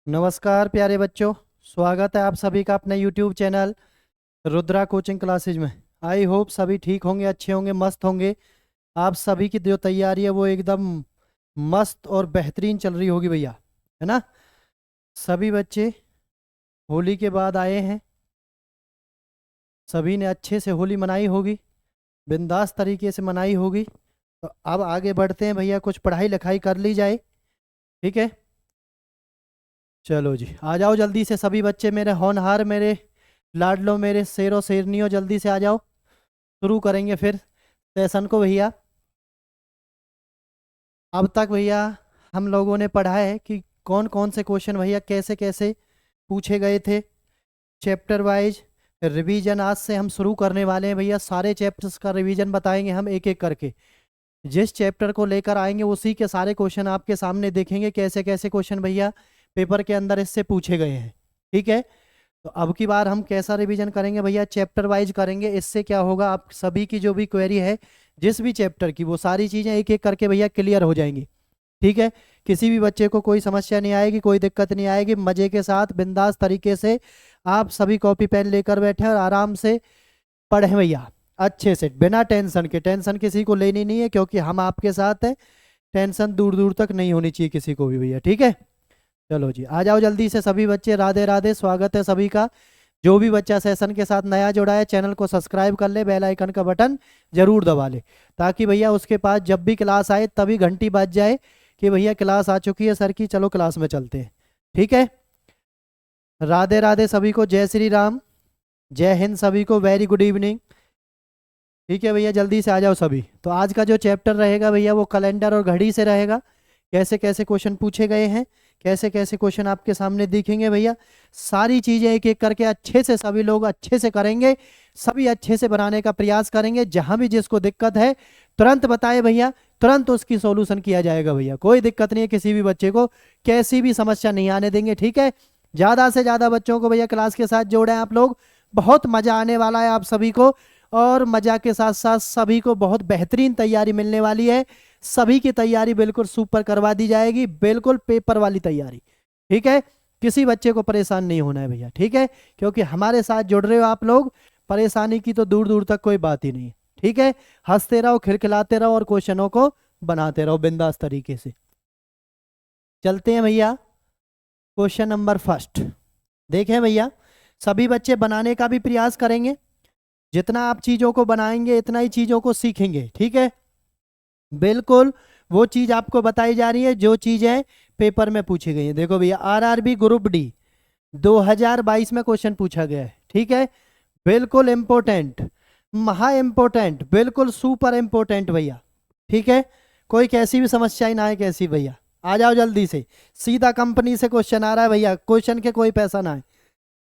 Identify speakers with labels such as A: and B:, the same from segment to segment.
A: नमस्कार प्यारे बच्चों। स्वागत है आप सभी का अपने YouTube channel Rudra coaching classes में। आई होप सभी ठीक होंगे, अच्छे होंगे, मस्त होंगे। आप सभी की जो तैयारी है वो एकदम मस्त और बेहतरीन चल रही होगी भैया, है ना। सभी बच्चे होली के बाद आए हैं, सभी ने अच्छे से होली मनाई होगी, बिंदास तरीके से मनाई होगी। तो अब आगे बढ़ते हैं भैया, कुछ पढ़ाई लिखाई कर ली जाए, ठीक है। चलो जी, आ जाओ जल्दी से सभी बच्चे, मेरे होनहार, मेरे लाडलो, मेरे शेरों शेरनियों, जल्दी से आ जाओ। शुरू करेंगे फिर सेशन को भैया। अब तक भैया हम लोगों ने पढ़ा है कि कौन कौन से क्वेश्चन भैया कैसे कैसे पूछे गए थे, चैप्टर वाइज रिवीजन आज से हम शुरू करने वाले हैं भैया। सारे चैप्टर्स का रिवीजन बताएंगे हम एक एक करके। जिस चैप्टर को लेकर आएंगे उसी के सारे क्वेश्चन आपके सामने देखेंगे, कैसे कैसे क्वेश्चन भैया पेपर के अंदर इससे पूछे गए हैं, ठीक है। तो अब की बार हम कैसा रिवीजन करेंगे भैया, चैप्टर वाइज करेंगे। इससे क्या होगा, आप सभी की जो भी क्वेरी है जिस भी चैप्टर की, वो सारी चीज़ें एक एक करके भैया क्लियर हो जाएंगी, ठीक है। किसी भी बच्चे को कोई समस्या नहीं आएगी, कोई दिक्कत नहीं आएगी। मजे के साथ बिंदास तरीके से आप सभी कॉपी पेन लेकर बैठे और आराम से पढ़ें भैया, अच्छे से, बिना टेंशन के। टेंशन किसी को लेनी नहीं है क्योंकि हम आपके साथ हैं। टेंशन दूर दूर तक नहीं होनी चाहिए किसी को भी भैया, ठीक है। चलो जी, आ जाओ जल्दी से सभी बच्चे। राधे राधे, स्वागत है सभी का। जो भी बच्चा सेशन के साथ नया जुड़ा है, चैनल को सब्सक्राइब कर ले, बेल आइकन का बटन जरूर दबा ले, ताकि भैया उसके पास जब भी क्लास आए तभी घंटी बज जाए कि भैया क्लास आ चुकी है सर की, चलो क्लास में चलते हैं, ठीक है। राधे राधे सभी को, जय श्री राम, जय हिंद सभी को, वेरी गुड इवनिंग, ठीक है भैया। जल्दी से आ जाओ सभी। तो आज का जो चैप्टर रहेगा भैया वो कैलेंडर और घड़ी से रहेगा। कैसे कैसे क्वेश्चन पूछे गए हैं, कैसे कैसे क्वेश्चन आपके सामने दिखेंगे भैया, सारी चीजें एक एक करके अच्छे से सभी लोग अच्छे से करेंगे। सभी अच्छे से बनाने का प्रयास करेंगे। जहां भी जिसको दिक्कत है तुरंत बताए भैया, तुरंत उसकी सॉल्यूशन किया जाएगा भैया। कोई दिक्कत नहीं है, किसी भी बच्चे को कैसी भी समस्या नहीं आने देंगे, ठीक है। ज्यादा से ज्यादा बच्चों को भैया क्लास के साथ जोड़ें आप लोग, बहुत मजा आने वाला है आप सभी को। और मजा के साथ साथ सभी को बहुत बेहतरीन तैयारी मिलने वाली है। सभी की तैयारी बिल्कुल सुपर करवा दी जाएगी, बिल्कुल पेपर वाली तैयारी, ठीक है। किसी बच्चे को परेशान नहीं होना है भैया, ठीक है, क्योंकि हमारे साथ जुड़ रहे हो आप लोग। परेशानी की तो दूर दूर तक कोई बात ही नहीं है, ठीक है। हंसते रहो, खिलखिलाते रहो और क्वेश्चनों को बनाते रहो बिंदास तरीके से। चलते हैं भैया क्वेश्चन नंबर फर्स्ट। देखें भैया, सभी बच्चे बनाने का भी प्रयास करेंगे। जितना आप चीजों को बनाएंगे इतना ही चीजों को सीखेंगे, ठीक है। बिल्कुल वो चीज आपको बताई जा रही है जो चीजें पेपर में पूछी गई है। देखो भैया, आरआरबी ग्रुप डी 2022 में क्वेश्चन पूछा गया है, ठीक है। बिल्कुल इंपोर्टेंट, महा इंपोर्टेंट, बिल्कुल सुपर इंपोर्टेंट भैया, ठीक है। कोई कैसी भी समस्या ही ना है, कैसी भैया। आ जाओ जल्दी से, सीधा कंपनी से क्वेश्चन आ रहा है भैया, क्वेश्चन के कोई पैसा ना है।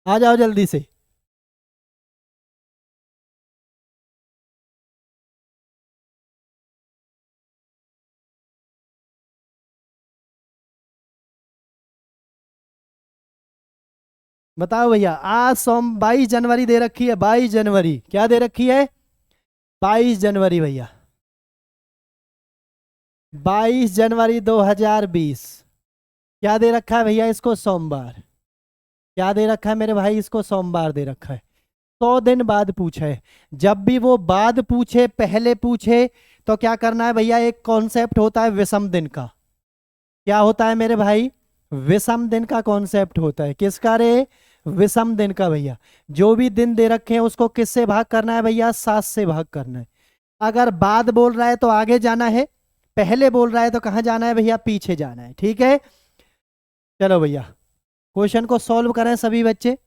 A: आ जाओ जल्दी से। बताओ भैया, आज सोम 22 जनवरी दे रखी है, 22 जनवरी क्या दे रखी है, 22 जनवरी भैया, 22 जनवरी 2020। क्या दे रखा है भैया इसको, सोमवार। क्या दे रखा है मेरे भाई, इसको सोमवार दे रखा है। 100 दिन बाद पूछा है। जब भी वो बाद पूछे पहले पूछे तो क्या करना है भैया, एक कॉन्सेप्ट होता है विषम दिन का। क्या होता है मेरे भाई, विषम दिन का कॉन्सेप्ट होता है। किसका रे, विषम दिन का भैया। जो भी दिन दे रखे हैं उसको किससे भाग करना है भैया, 7 से भाग करना है। अगर बाद बोल रहा है तो आगे जाना है, पहले बोल रहा है तो कहाँ जाना है भैया, पीछे जाना है, ठीक है। चलो भैया क्वेश्चन को सॉल्व करें सभी बच्चे।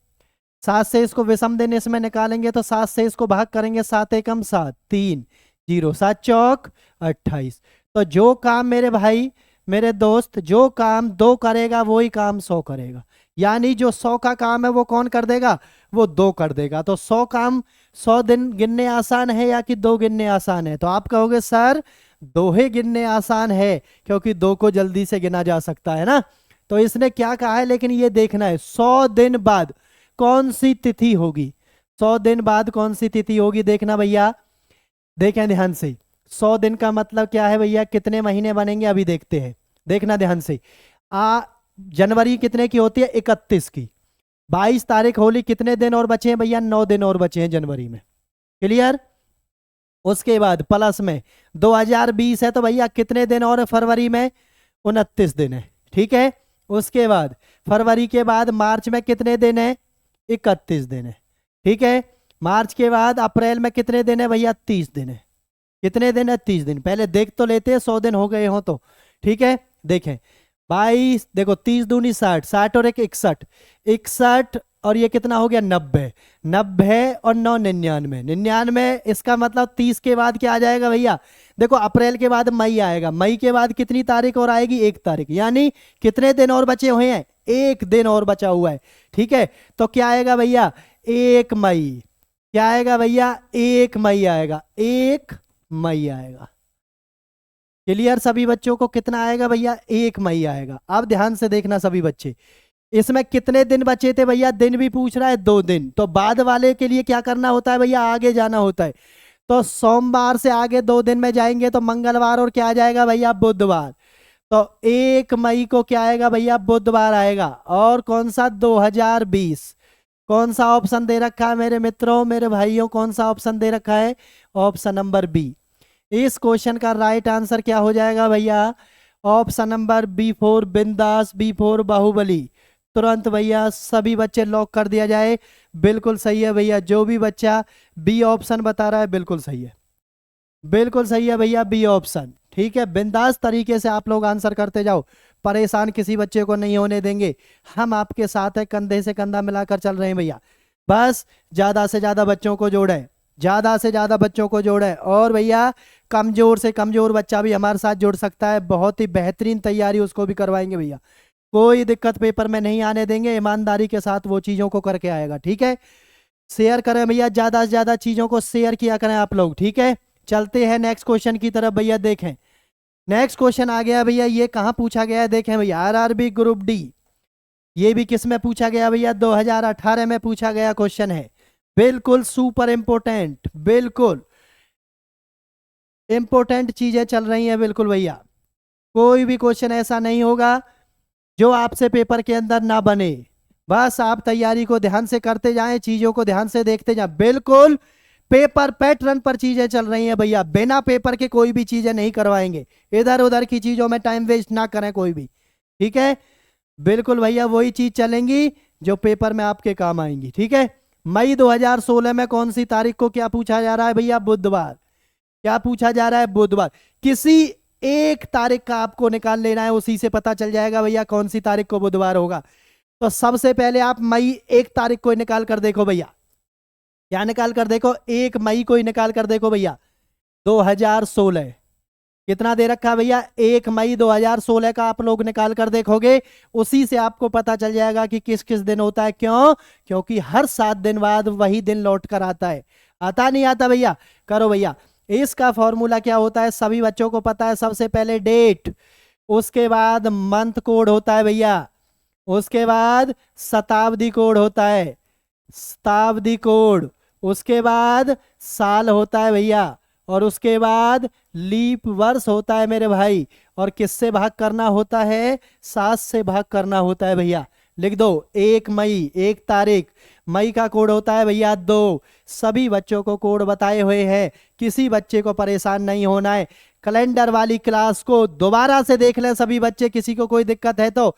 A: 7 से इसको विषम दिन इसमें निकालेंगे तो 7 से इसको भाग करेंगे, 7 एकम 7, 3 0, 7 चौक 28। तो जो काम मेरे भाई, मेरे दोस्त, जो काम 2 करेगा वही काम 100 करेगा। यानी जो 100 का काम है वो कौन कर देगा, वो 2 कर देगा। तो 100 काम 100 दिन गिनने आसान है या कि 2 गिनने आसान है, तो आप कहोगे सर 2 ही गिनने आसान है क्योंकि 2 को जल्दी से गिना जा सकता है ना। तो इसने क्या कहा है, लेकिन ये देखना है 100 दिन बाद कौन सी तिथि होगी। 100 दिन बाद कौन सी तिथि होगी देखना भैया, देखें ध्यान से। 100 दिन का मतलब क्या है भैया, कितने महीने बनेंगे अभी देखते हैं, देखना ध्यान से। आ जनवरी कितने की होती है? 31 की। 22 तारीख होली, कितने दिन और बचे हैं भैया? 9 दिन और बचे हैं जनवरी में। क्लियर? उसके बाद प्लस में 2020 है तो भैया कितने दिन और फरवरी में? 29 दिन है। ठीक है। उसके बाद फरवरी के बाद मार्च में कितने दिन है? 31 दिन है। ठीक है। मार्च के बाद अप्रैल में कितने दिन है भैया? 30 दिन है। कितने दिन है? 30 दिन। पहले देख तो लेते हैं 100 दिन हो गए हो तो। ठीक है, देखें 22, देखो 30 दूनी 60, 60 और एक 61, 61 और ये कितना हो गया? 90, 90 और 9 99, 99। इसका मतलब 30 के बाद क्या आ जाएगा भैया? देखो अप्रैल के बाद मई आएगा, मई के बाद कितनी तारीख और आएगी? 1 तारीख। यानी कितने दिन और बचे हुए हैं? 1 दिन और बचा हुआ है। ठीक है, तो क्या आएगा भैया? 1 मई। क्या आएगा भैया? 1 मई आएगा, 1 मई आएगा। क्लियर सभी बच्चों को? कितना आएगा भैया? 1 मई आएगा। अब ध्यान से देखना सभी बच्चे, इसमें कितने दिन बचे थे भैया? दिन भी पूछ रहा है, 2 दिन। तो बाद वाले के लिए क्या करना होता है भैया? आगे जाना होता है। तो सोमवार से आगे 2 दिन में जाएंगे तो मंगलवार और क्या आ जाएगा भैया? बुधवार। तो 1 मई को क्या आएगा भैया? बुधवार आएगा। और कौन सा? 2020। कौन सा ऑप्शन दे रखा है मेरे मित्रों, मेरे भाइयों? कौन सा ऑप्शन दे रखा है? Option number b. इस क्वेश्चन का राइट आंसर क्या हो जाएगा भैया? ऑप्शन नंबर बी फोर बिंदास, बी फोर बाहुबली। तुरंत भैया सभी बच्चे लॉक कर दिया जाए। बिल्कुल सही है भैया, जो भी बच्चा बी ऑप्शन बता रहा है बिल्कुल सही है, बिल्कुल सही है भैया, बी ऑप्शन। ठीक है, बिंदास तरीके से आप लोग आंसर करते जाओ, परेशान किसी बच्चे को नहीं होने देंगे। हम आपके साथ है, कंधे से कंधा मिलाकर चल रहे हैं भैया। बस ज्यादा से ज्यादा बच्चों को जोड़े, ज्यादा से ज्यादा बच्चों को जोड़े। और भैया कमजोर से कमजोर बच्चा भी हमारे साथ जुड़ सकता है, बहुत ही बेहतरीन तैयारी उसको भी करवाएंगे भैया। कोई दिक्कत पेपर में नहीं आने देंगे, ईमानदारी के साथ वो चीजों को करके आएगा। ठीक है, शेयर करें भैया, ज्यादा से ज्यादा चीजों को शेयर किया करें आप लोग। ठीक है, चलते हैं नेक्स्ट क्वेश्चन की तरफ भैया। देखें नेक्स्ट क्वेश्चन आ गया भैया, ये कहाँ पूछा गया है? देखें भैया, आरआरबी ग्रुप डी। ये भी किस में पूछा गया भैया? 2018 में पूछा गया क्वेश्चन है। बिल्कुल सुपर इंपोर्टेंट, बिल्कुल इंपोर्टेंट चीजें चल रही हैं बिल्कुल भैया। कोई भी क्वेश्चन ऐसा नहीं होगा जो आपसे पेपर के अंदर ना बने। बस आप तैयारी को ध्यान से करते जाएं, चीजों को ध्यान से देखते जाएं। बिल्कुल पेपर पैटर्न पर चीजें चल रही हैं भैया, बिना पेपर के कोई भी चीजें नहीं करवाएंगे। इधर उधर की चीजों में टाइम वेस्ट ना करें कोई भी। ठीक है, बिल्कुल भैया वही चीज चलेंगी जो पेपर में आपके काम आएंगी। ठीक है, मई 2016 में कौन सी तारीख को क्या पूछा जा रहा है भैया? बुधवार। क्या पूछा जा रहा है? बुधवार। किसी एक तारीख का आपको निकाल लेना है, उसी से पता चल जाएगा भैया कौन सी तारीख को बुधवार होगा। तो सबसे पहले आप मई 1 तारीख को निकाल कर देखो भैया। क्या निकाल कर देखो? 1 मई को ही निकाल कर देखो भैया। 2016 कितना दे रखा है भैया? 1 मई 2016 का आप लोग निकाल कर देखोगे, उसी से आपको पता चल जाएगा कि किस किस दिन होता है। क्यों? क्योंकि हर 7 दिन बाद वही दिन लौट कर आता है। आता नहीं आता भैया? करो भैया, इसका फॉर्मूला क्या होता है सभी बच्चों को पता है। सबसे पहले डेट, उसके बाद मंथ कोड होता है भैया, उसके बाद शताब्दी कोड होता है, शताब्दी कोड, उसके बाद साल होता है भैया, और उसके बाद लीप वर्ष होता है मेरे भाई। और किससे भाग करना होता है? 7 से भाग करना होता है भैया। लिख दो 1 मई, 1 तारीख। मई का कोड होता है भैया 2। सभी बच्चों को कोड बताए हुए हैं, किसी बच्चे को परेशान नहीं होना है। कैलेंडर वाली क्लास को दोबारा से देख लें सभी बच्चे, किसी को कोई दिक्कत है तो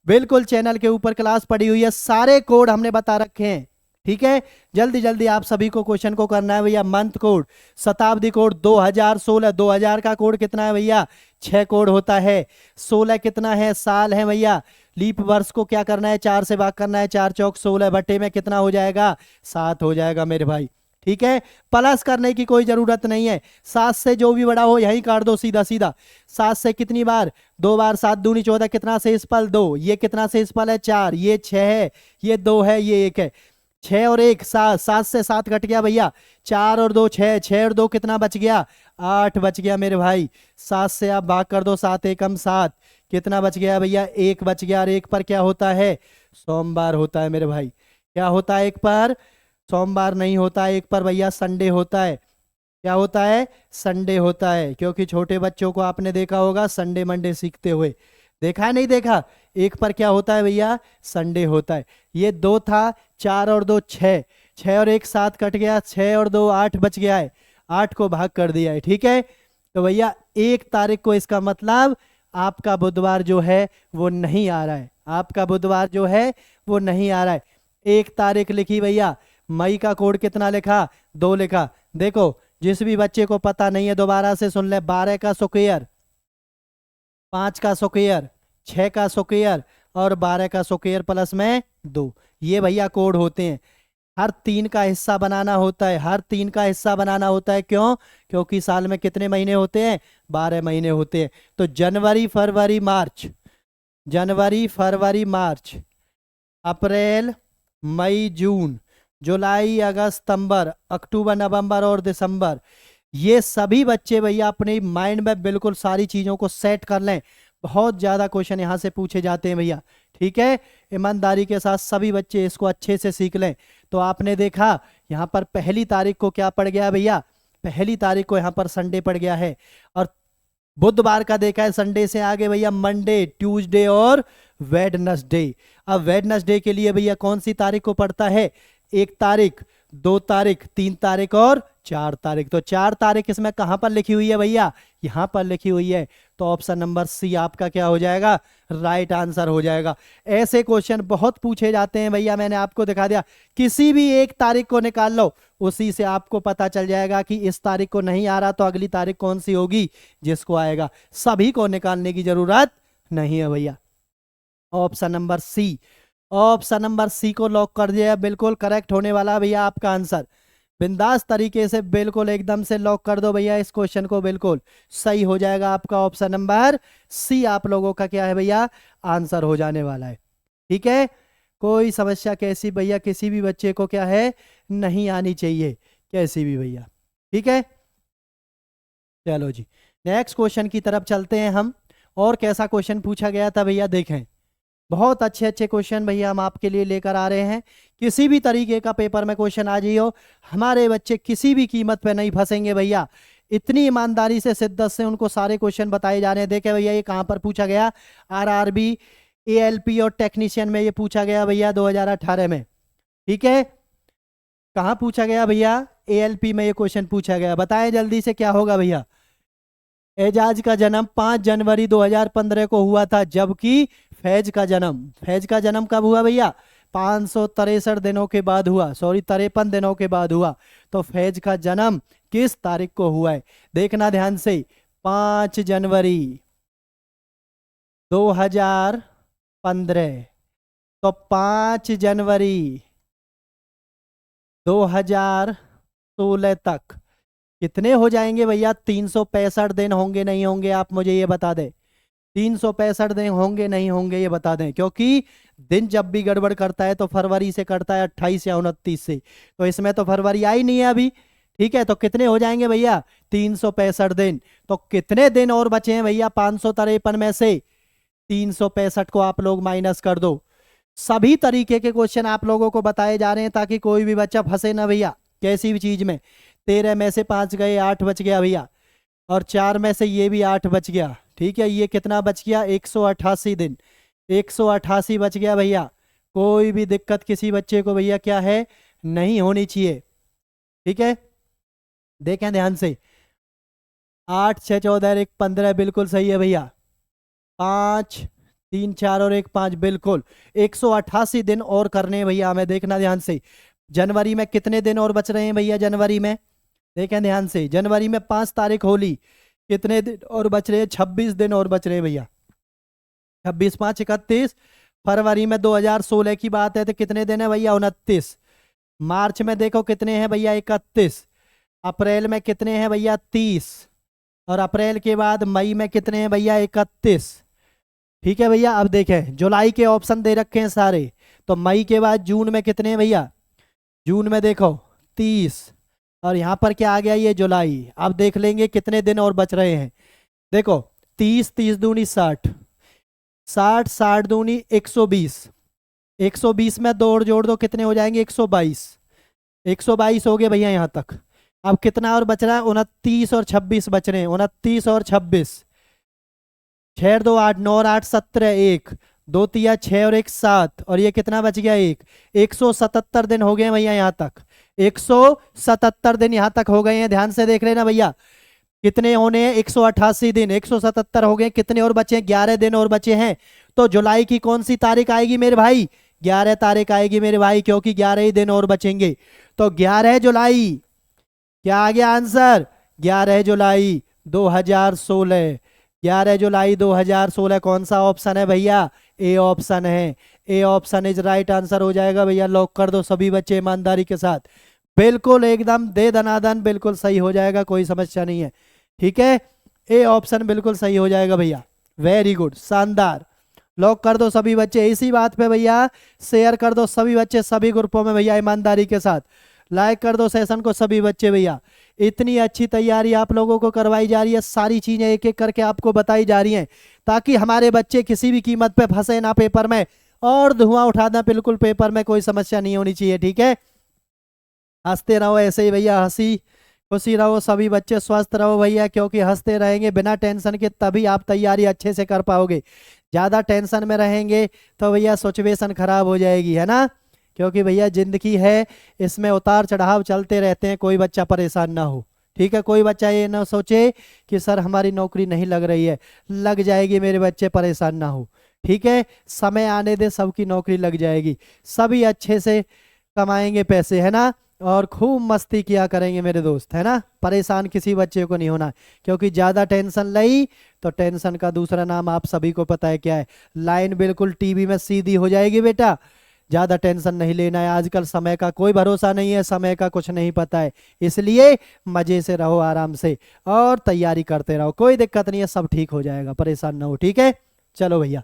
A: बिल्कुल चैनल के ऊपर क्लास पड़ी हुई है, सारे कोड हमने बता रखे हैं। ठीक है, जल्दी जल्दी आप सभी को क्वेश्चन को करना है भैया। मंथ कोड, शताब्दी कोड 2016, 2000 का कोड कितना है भैया? 6 कोड होता है। 16 कितना है? साल है भैया। लीप वर्ष को क्या करना है? 4 से भाग करना है, 4 चौक 16, बटे में कितना हो जाएगा? 7 हो जाएगा मेरे भाई। ठीक है, प्लस करने की कोई जरूरत नहीं है, 7 से जो भी बड़ा हो यहीं काट दो सीधा सीधा। 7 से कितनी बार? 2 बार, 7 दूनी 14, कितना से इस पल? 2, ये कितना से इस पल है? 4, ये 6 है, ये 2 है, ये 1 है। 6 और 1 7, 7 से 7 कट गया भैया। 4 और 2 6, 6 और 2 कितना बच गया? 8 बच गया मेरे भाई। 7 से आप भाग कर दो, 7 एकम 7, कितना बच गया भैया? 1 बच गया। और 1 पर क्या होता है? सोमवार होता है मेरे भाई। क्या होता है 1 पर? सोमवार नहीं होता है 1 पर भैया, संडे होता है। क्या होता है? संडे होता है, क्योंकि छोटे बच्चों को आपने देखा होगा संडे मंडे सीखते हुए। देखा है नहीं देखा? एक पर क्या होता है भैया, संडे होता है। ये 2 था, 4 और 2 6, 6 और 1 7 कट गया, 6 और 2 8 बच गया है, 8 को भाग कर दिया है। ठीक है, तो भैया 1 तारीख को, इसका मतलब आपका बुधवार जो है वो नहीं आ रहा है, आपका बुधवार जो है वो नहीं आ रहा है। 1 तारीख लिखी भैया। मई का कोड कितना लिखा, 2 लिखा। देखो जिस भी बच्चे को पता नहीं है दोबारा से सुन ले, 12 का स्क्वायर, 5 का स्क्वायर, 6 का स्क्वायर और 12 का स्क्वायर प्लस में 2, ये भैया कोड होते हैं। हर 3 का हिस्सा बनाना होता है, हर 3 का हिस्सा बनाना होता है। क्यों? क्योंकि साल में कितने महीने होते हैं, 12 महीने होते हैं। तो जनवरी फरवरी मार्च, जनवरी फरवरी मार्च, अप्रैल मई जून, जुलाई अगस्त सितंबर, अक्टूबर नवंबर और दिसंबर, ये सभी बच्चे भैया अपने माइंड में बिल्कुल सारी चीजों को सेट कर लें। बहुत ज्यादा क्वेश्चन यहाँ से पूछे जाते हैं भैया। ठीक है, ईमानदारी के साथ सभी बच्चे इसको अच्छे से सीख लें। तो आपने देखा यहाँ पर पहली तारीख को क्या पड़ गया भैया, पहली तारीख को यहाँ पर संडे पड़ गया है। और बुधवार का देखा है संडे से आगे भैया मंडे, ट्यूसडे और वेडनेसडे। अब वेडनेसडे के लिए भैया कौन सी तारीख को पड़ता है, 1 तारीख, 2 तारीख, 3 तारीख और 4 तारीख। तो 4 तारीख इसमें कहां पर लिखी हुई है भैया, यहां पर लिखी हुई है। तो ऑप्शन नंबर सी आपका क्या हो जाएगा, राइट आंसर हो जाएगा। ऐसे क्वेश्चन बहुत पूछे जाते हैं भैया, मैंने आपको दिखा दिया। किसी भी एक तारीख को निकाल लो, उसी से आपको पता चल जाएगा कि इस तारीख को नहीं आ रहा तो अगली तारीख कौन सी होगी जिसको आएगा। सभी को निकालने की जरूरत नहीं है भैया। Option number c, option number c को लॉक कर दिया, बिल्कुल करेक्ट होने वाला भैया आपका आंसर। बिंदास तरीके से बिल्कुल एकदम से लॉक कर दो भैया इस क्वेश्चन को, बिल्कुल सही हो जाएगा आपका। ऑप्शन नंबर सी आप लोगों का क्या है भैया, आंसर हो जाने वाला है। ठीक है, कोई समस्या कैसी भैया किसी भी बच्चे को क्या है नहीं आनी चाहिए, कैसी भी भैया। ठीक है, चलो जी नेक्स्ट क्वेश्चन की तरफ चलते हैं हम। और कैसा क्वेश्चन पूछा गया था भैया, देखें बहुत अच्छे अच्छे क्वेश्चन भैया हम आपके लिए लेकर आ रहे हैं। किसी भी तरीके का पेपर में क्वेश्चन आ जाइए, हमारे बच्चे किसी भी कीमत पे नहीं फंसेंगे भैया। इतनी ईमानदारी से शिद्दत से उनको सारे क्वेश्चन बताए जा रहे हैं। देखे भैया ये कहाँ पर पूछा गया, आरआरबी, एएलपी और टेक्नीशियन में ये पूछा गया भैया 2018 में। ठीक है, कहाँ पूछा गया भैया, एएलपी में ये क्वेश्चन पूछा गया। बताएं जल्दी से क्या होगा भैया। एजाज का जन्म 5 जनवरी 2015 को हुआ था, जबकि फैज का जन्म कब हुआ भैया, 563 दिनों के बाद हुआ, सॉरी 53 दिनों के बाद हुआ। तो फैज का जन्म किस तारीख को हुआ है, देखना ध्यान से। 5 जनवरी 2015, तो 5 जनवरी 2016 तक कितने हो जाएंगे भैया, 365 दिन होंगे नहीं होंगे, आप मुझे ये बता दें। 365 दिन होंगे नहीं होंगे ये बता दें, क्योंकि दिन जब भी गड़बड़ करता है तो फरवरी से करता है 28 या 29 से, तो इसमें तो फरवरी आई नहीं है अभी। ठीक है, तो कितने हो जाएंगे भैया, 365 दिन। तो कितने दिन और बचे हैं भैया 553 में से, 365 को आप लोग माइनस कर दो। सभी तरीके के क्वेश्चन आप लोगों को बताए जा रहे हैं ताकि कोई भी बच्चा फंसे ना भैया कैसी भी चीज में। 13 में से 5 गए, 8 बच गया भैया, और 4 में से ये भी 8 बच गया। ठीक है, ये कितना बच गया, 188 दिन, 188 बच गया भैया। कोई भी दिक्कत किसी बच्चे को भैया क्या है नहीं होनी चाहिए। ठीक है, देखें ध्यान से, 8 6 14 1 15 बिल्कुल सही है भैया। 5 3 4 और 1 5 बिल्कुल। 188 दिन और करने हैं भैया हमें, देखना ध्यान से। जनवरी में कितने दिन और बच रहे हैं भैया, जनवरी में देखें ध्यान से, जनवरी में 5 तारीख होली, कितने दिन और बच रहे हैं, 26 दिन और बच रहे हैं भैया। 26 5 31। फरवरी में 2016 की बात है तो कितने दिन है भैया, 29। मार्च में देखो कितने हैं भैया, 31। अप्रैल में कितने हैं भैया, 30। और अप्रैल के बाद मई में कितने हैं भैया, 31। ठीक है भैया, अब देखें जुलाई के ऑप्शन दे रखे हैं सारे, तो मई के बाद जून में कितने हैं भैया, जून में देखो 30, और यहाँ पर क्या आ गया ये जुलाई। अब देख लेंगे कितने दिन और बच रहे हैं। देखो 30 30 दूनी 60, 60 60 दूनी 120, 120 में 2 और जोड़ दो कितने हो जाएंगे, 122, 122 हो गए भैया यहाँ तक। अब कितना और बच रहा है, 29 और 26 बच रहे हैं, 29 और 26, 6 2 8 9 और 8 17 1 2 तिया 6 और 1 7 और ये कितना बच गया 177 दिन हो गए हैं भैया यहाँ तक। 177 दिन यहाँ तक हो गए हैं, ध्यान से देख लेना भैया। कितने होने हैं 188 दिन, 177 हो गए, कितने और बचे हैं 11 दिन और बचे हैं। तो जुलाई की कौन सी तारीख आएगी मेरे भाई, 11 तारीख आएगी मेरे भाई, क्योंकि 11 ही दिन और बचेंगे। तो 11 जुलाई, क्या आ गया आंसर, 11 जुलाई 2016। 11 जुलाई 2016 कौन सा ऑप्शन है भैया, ए ऑप्शन है। A option is right answer हो जाएगा भैया। लॉक कर दो सभी बच्चे ईमानदारी के साथ, बिल्कुल एकदम दे दनादन, बिल्कुल सही हो जाएगा, कोई समस्या नहीं है। ठीक है, ए ऑप्शन बिल्कुल सही हो जाएगा भैया। वेरी गुड, शानदार। लॉक कर दो सभी बच्चे। इसी बात पे भैया शेयर कर दो सभी बच्चे सभी ग्रुपों में भैया ईमानदारी के साथ। लाइक कर दो सेशन को सभी बच्चे भैया। इतनी अच्छी तैयारी आप लोगों को करवाई जा रही है, सारी चीजें एक एक करके आपको बताई जा रही हैं, ताकि हमारे बच्चे किसी भी कीमत पे फंसे ना पेपर में, और धुआं उठाना बिल्कुल पेपर में कोई समस्या नहीं होनी चाहिए। ठीक है, हंसते रहो ऐसे ही भैया, हंसी खुशी रहो, सभी बच्चे स्वस्थ रहो भैया, क्योंकि हंसते रहेंगे बिना टेंशन के तभी आप तैयारी अच्छे से कर पाओगे। ज़्यादा टेंशन में रहेंगे तो भैया सिचुएशन खराब हो जाएगी, है ना। क्योंकि भैया जिंदगी है, इसमें उतार चढ़ाव चलते रहते हैं, कोई बच्चा परेशान ना हो। ठीक है, कोई बच्चा ये ना सोचे कि सर हमारी नौकरी नहीं लग रही है, लग जाएगी मेरे बच्चे, परेशान ना हो। ठीक है, समय आने दे, सबकी नौकरी लग जाएगी, सभी अच्छे से कमाएंगे पैसे, है ना, और खूब मस्ती किया करेंगे मेरे दोस्त, है ना। परेशान किसी बच्चे को नहीं होना, क्योंकि ज़्यादा टेंशन ली तो टेंशन का दूसरा नाम आप सभी को पता है क्या है, लाइन बिल्कुल टीवी में सीधी हो जाएगी बेटा। ज़्यादा टेंशन नहीं लेना है, आजकल समय का कोई भरोसा नहीं है, समय का कुछ नहीं पता है, इसलिए मज़े से रहो, आराम से, और तैयारी करते रहो, कोई दिक्कत नहीं है, सब ठीक हो जाएगा, परेशान ना हो। ठीक है, चलो भैया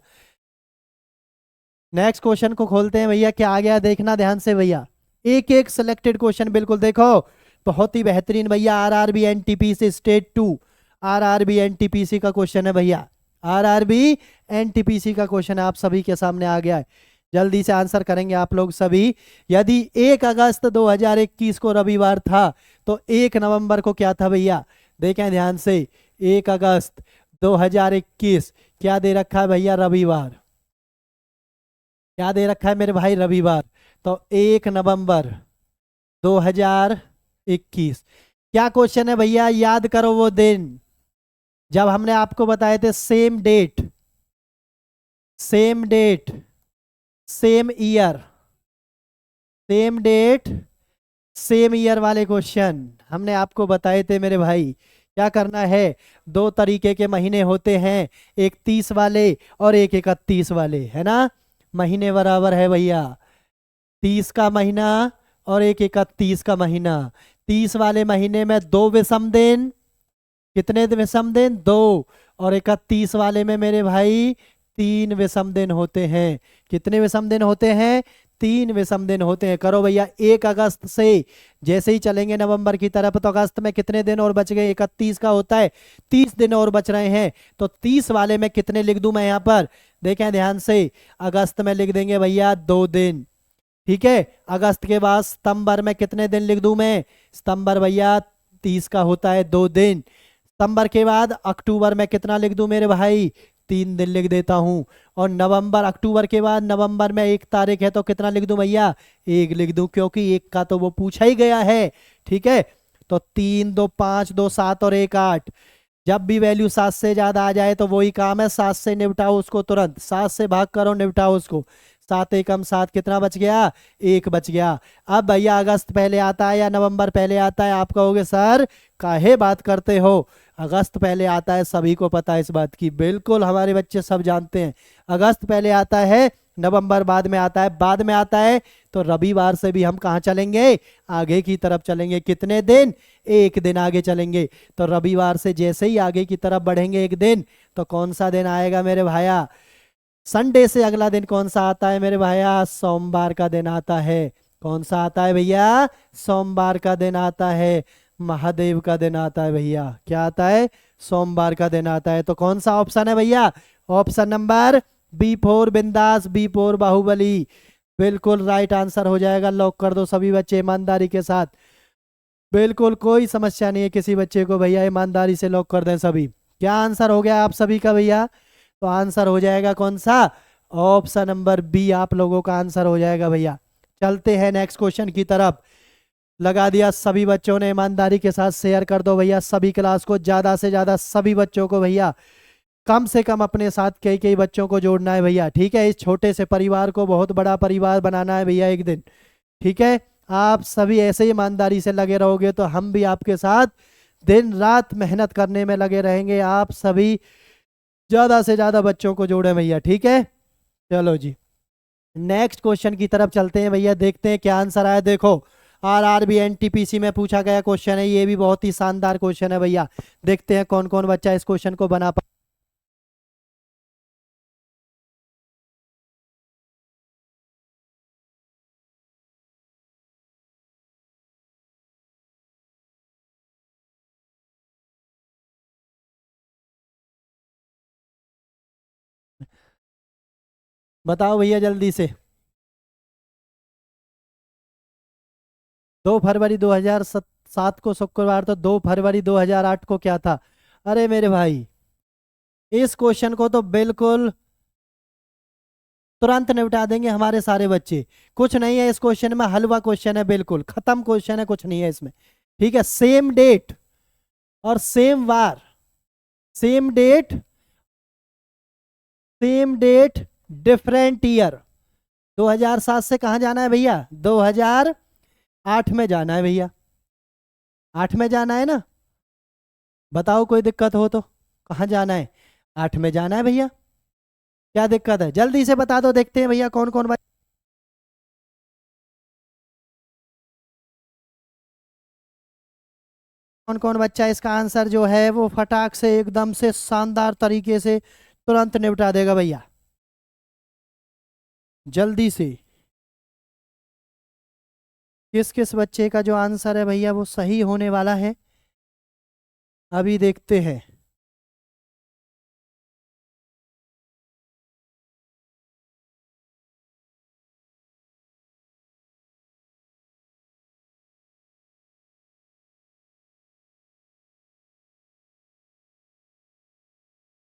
A: नेक्स्ट क्वेश्चन को खोलते हैं भैया। क्या आ गया देखना ध्यान से भैया, एक एक सिलेक्टेड क्वेश्चन बिल्कुल देखो, बहुत ही बेहतरीन भैया। RRB NTPC state 2, RRB NTPC का क्वेश्चन है भैया, आरआरबी एनटीपीसी का क्वेश्चन है, आप सभी के सामने आ गया है, जल्दी से आंसर करेंगे आप लोग सभी। यदि 1 अगस्त 2021 को रविवार था तो 1 नवंबर को क्या था भैया, देखें ध्यान से। 1 अगस्त 2021 क्या दे रखा है भैया, रविवार। क्या दे रखा है मेरे भाई, रविवार। तो 1 नवंबर 2021 क्या क्वेश्चन है भैया, याद करो वो दिन जब हमने आपको बताए थे same date, same date, same year, same date same year वाले क्वेश्चन हमने आपको बताए थे मेरे भाई। क्या करना है, 2 तरीके के महीने होते हैं, एक 30 वाले और एक 31 वाले, है ना। महीने बराबर है भैया, 30 का महीना और एक 31 का महीना। 30 वाले महीने में 2 विषम दिन, कितने विषम दिन, 2, और 31 वाले में मेरे भाई 3 विषम दिन होते हैं। कितने विषम दिन होते हैं, 3 विषम दिन होते हैं। करो भैया, 1 अगस्त से जैसे ही चलेंगे नवंबर की तरफ, तो अगस्त में कितने दिन और बच गए, 31 का होता है, 30 दिन और बच रहे हैं। तो 30 वाले में कितने लिख दूं मैं यहाँ पर, देखें ध्यान से, अगस्त में लिख देंगे भैया 2 दिन। ठीक है, अगस्त के बाद सितंबर में कितने दिन लिख दूं मैं, सितंबर भैया 30 का होता है, 2 दिन। सितंबर के बाद अक्टूबर में कितना लिख दूं मेरे भाई, 3 दिन लिख देता हूं। और नवंबर, अक्टूबर के बाद नवंबर में 1 तारीख है तो कितना लिख दूं भैया, 1 लिख दूं, क्योंकि 1 का तो वो पूछा ही गया है। ठीक है, तो 3 2 5 2 7 और 1 8, जब भी वैल्यू 7 से ज्यादा आ जाए तो वही काम है, 7 से निपटाओ उसको तुरंत, 7 से भाग करो, निपटाओ उसको। 7 एकम 7, कितना बच गया, 1 बच गया। अब भैया अगस्त पहले आता है या नवंबर पहले आता है, आप कहोगे सर काहे बात करते हो, अगस्त पहले आता है, सभी को पता है इस बात की, बिल्कुल हमारे बच्चे सब जानते हैं, अगस्त पहले आता है, नवंबर बाद में आता है। बाद में आता है तो रविवार से भी हम कहाँ चलेंगे, आगे की तरफ चलेंगे। कितने दिन, 1 दिन आगे चलेंगे। तो रविवार से जैसे ही आगे की तरफ बढ़ेंगे 1 दिन, तो कौन सा दिन आएगा मेरे भाया, संडे से अगला दिन कौन सा आता है मेरे भाया, सोमवार का दिन आता है। कौन सा आता है भैया, सोमवार का दिन आता है, महादेव का दिन आता है भैया। क्या आता है, सोमवार का दिन आता है। तो कौन सा ऑप्शन है भैया, ऑप्शन नंबर B4 बिंदास, B4 बाहुबली, बिल्कुल राइट आंसर हो जाएगा। लॉक कर दो सभी बच्चे ईमानदारी के साथ, बिल्कुल कोई समस्या नहीं है किसी बच्चे को भैया, ईमानदारी से लॉक कर दें सभी। क्या आंसर हो गया आप सभी का भैया, तो आंसर हो जाएगा कौन सा? ऑप्शन नंबर बी आप लोगों का आंसर हो जाएगा भैया। चलते हैं नेक्स्ट क्वेश्चन की तरफ। लगा दिया सभी बच्चों ने, ईमानदारी के साथ शेयर कर दो भैया सभी क्लास को, ज्यादा से ज्यादा सभी बच्चों को भैया, कम से कम अपने साथ कई कई बच्चों को जोड़ना है भैया, ठीक है। इस छोटे से परिवार को बहुत बड़ा परिवार बनाना है भैया एक दिन, ठीक है। आप सभी ऐसे ही ईमानदारी से लगे रहोगे तो हम भी आपके साथ दिन रात मेहनत करने में लगे रहेंगे। आप सभी ज्यादा से ज्यादा बच्चों को जोड़े भैया, ठीक है। चलो जी नेक्स्ट क्वेश्चन की तरफ चलते हैं भैया, देखते हैं क्या आंसर आया। देखो आरआरबी एनटीपीसी में पूछा गया क्वेश्चन है, ये भी बहुत ही शानदार क्वेश्चन है भैया। देखते हैं कौन कौन बच्चा इस क्वेश्चन को बना पा। बताओ भैया जल्दी से। 2 फरवरी 2007 को शुक्रवार, तो 2 फरवरी 2008 को क्या था? अरे मेरे भाई इस क्वेश्चन को तो बिल्कुल तुरंत निपटा देंगे हमारे सारे बच्चे। कुछ नहीं है इस क्वेश्चन में, हलवा क्वेश्चन है, बिल्कुल खत्म क्वेश्चन है, कुछ नहीं है इसमें, ठीक है। सेम डेट और सेम वार, same date same date different year. 2007 से कहाँ जाना है भैया? 2008 में जाना है भैया, 8 में जाना है ना। बताओ कोई दिक्कत हो तो, कहाँ जाना है? 8 में जाना है भैया, क्या दिक्कत है? जल्दी से बता दो, देखते हैं भैया कौन कौन कौन कौन बच्चा इसका आंसर जो है वो फटाक से एकदम से शानदार तरीके से तुरंत निपटा देगा भैया, जल्दी से। किस किस बच्चे का जो आंसर है भैया वो सही होने वाला है, अभी देखते हैं।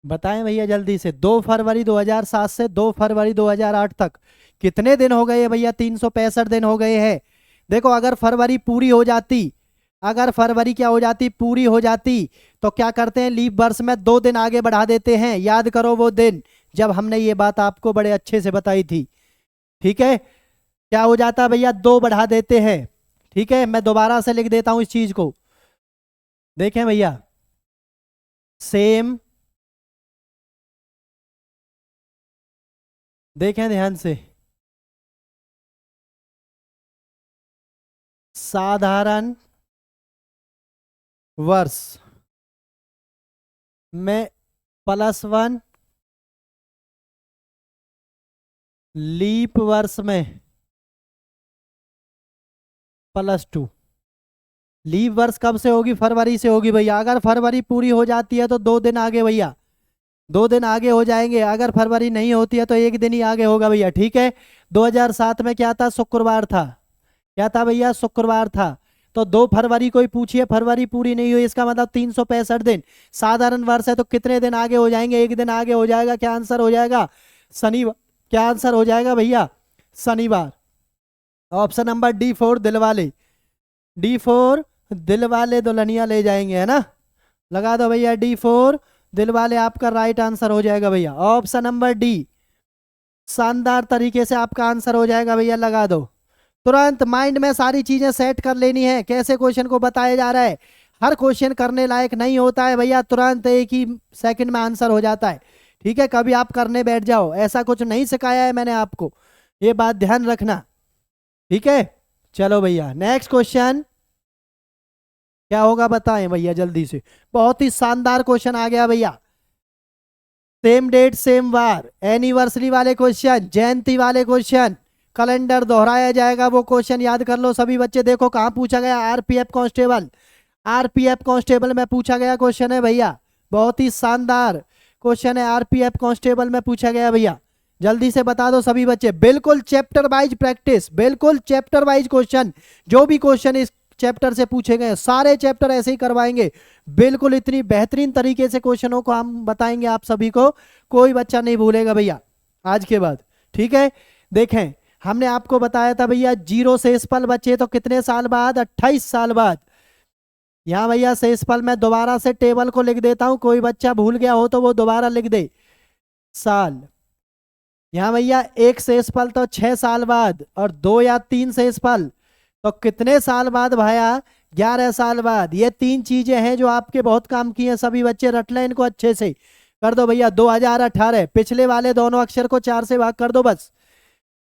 A: बताएं भैया जल्दी से। 2 फरवरी 2007 से 2 फरवरी 2008 तक कितने दिन हो गए हैं भैया? 365 दिन हो गए हैं। देखो अगर फरवरी पूरी हो जाती, अगर फरवरी क्या हो जाती, पूरी हो जाती, तो क्या करते हैं लीप वर्ष में 2 दिन आगे बढ़ा देते हैं। याद करो वो दिन जब हमने ये बात आपको बड़े अच्छे से बताई थी, ठीक है। क्या हो जाता भैया? 2 बढ़ा देते हैं, ठीक है। मैं दोबारा से लिख देता हूं इस चीज को, देखें भैया। सेम, देखें ध्यान से, साधारण वर्ष में +1, लीप वर्ष में +2। लीप वर्ष कब से होगी? फरवरी से होगी भैया। अगर फरवरी पूरी हो जाती है तो 2 दिन आगे भैया, 2 दिन आगे हो जाएंगे। अगर फरवरी नहीं होती है तो 1 दिन ही आगे होगा भैया, ठीक है। 2007 में क्या था? शुक्रवार था। क्या था भैया? शुक्रवार था। तो 2 फरवरी को ही पूछिए, फरवरी पूरी नहीं हुई, इसका मतलब 365 दिन। साधारण वर्ष है तो कितने दिन आगे हो जाएंगे? 1 दिन आगे हो जाएगा। क्या आंसर हो जाएगा? शनिवार। क्या आंसर हो जाएगा भैया? शनिवार। Option number D4 Dilwale, D4 Dilwale Dulhania ले जाएंगे, है ना। लगा दो भैया D4 दिलवाले, आपका राइट आंसर हो जाएगा भैया। ऑप्शन नंबर डी शानदार तरीके से आपका आंसर हो जाएगा भैया। लगा दो तुरंत, माइंड में सारी चीजें सेट कर लेनी है, कैसे क्वेश्चन को बताया जा रहा है। हर क्वेश्चन करने लायक नहीं होता है भैया, तुरंत एक ही सेकंड में आंसर हो जाता है, ठीक है। कभी आप करने बैठ जाओ, ऐसा कुछ नहीं सिखाया है मैंने आपको, ये बात ध्यान रखना, ठीक है। चलो भैया नेक्स्ट क्वेश्चन क्या होगा बताएं भैया जल्दी से। बहुत ही शानदार क्वेश्चन आ गया भैया। सेम डेट सेम वार, एनिवर्सरी वाले क्वेश्चन, जयंती वाले क्वेश्चन, कैलेंडर दोहराया जाएगा वो क्वेश्चन याद कर लो सभी बच्चे। देखो कहाँ पूछा गया? आरपीएफ कांस्टेबल, आरपीएफ कांस्टेबल में पूछा गया क्वेश्चन है भैया। बहुत ही शानदार क्वेश्चन है, आरपीएफ कांस्टेबल में पूछा गया भैया। जल्दी से बता दो सभी बच्चे। बिल्कुल चैप्टर वाइज प्रैक्टिस, बिल्कुल चैप्टर वाइज क्वेश्चन। जो भी क्वेश्चन इस चैप्टर से पूछे गए, सारे चैप्टर ऐसे ही करवाएंगे बिल्कुल, इतनी बेहतरीन तरीके से क्वेश्चनों को हम बताएंगे आप सभी को, कोई बच्चा नहीं भूलेगा भैया आज के बाद। ठीक है, देखें हमने आपको बताया था भैया जीरो शेषफल बचे तो कितने साल बाद, 28 साल बाद। यहाँ भैया शेषफल मैं दोबारा से टेबल को लिख देता हूं, कोई बच्चा भूल गया हो तो वो दोबारा लिख दे साल। यहाँ भैया एक शेषफल तो 6 साल बाद, और 2 या 3 शेषफल तो कितने साल बाद भैया, 11 साल बाद। ये 3 चीजें हैं जो आपके बहुत काम की हैं, सभी बच्चे रट लें इनको अच्छे से। कर दो भैया 2018, पिछले वाले दोनों अक्षर को 4 से भाग कर दो बस,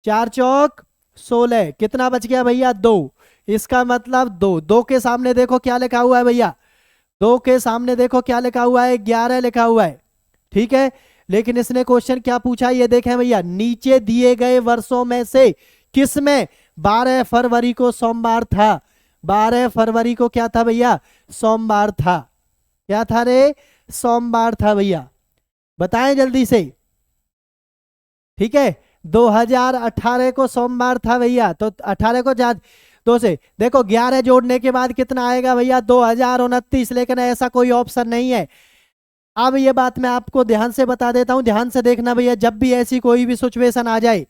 A: 4 चौक 16, कितना बच गया भैया 2। इसका मतलब 2, 2 के सामने देखो क्या लिखा हुआ है भैया, 2 के सामने देखो क्या लिखा हुआ है, 11 लिखा हुआ है। ठीक है, लेकिन इसने क्वेश्चन क्या पूछा ये देखें भैया, नीचे दिए गए वर्षों में से किसमें 12 फरवरी को सोमवार था। 12 फरवरी को क्या था भैया, सोमवार था। क्या था रे, सोमवार था भैया, बताएं जल्दी से। ठीक है, 2018 को सोमवार था भैया, तो 18 को 2 से देखो 11 जोड़ने के बाद कितना आएगा भैया, 2029, लेकिन ऐसा कोई ऑप्शन नहीं है। अब ये बात मैं आपको ध्यान से बता देता हूं, ध्यान से देखना भैया, जब भी ऐसी कोई भी सिचुएशन आ जाए,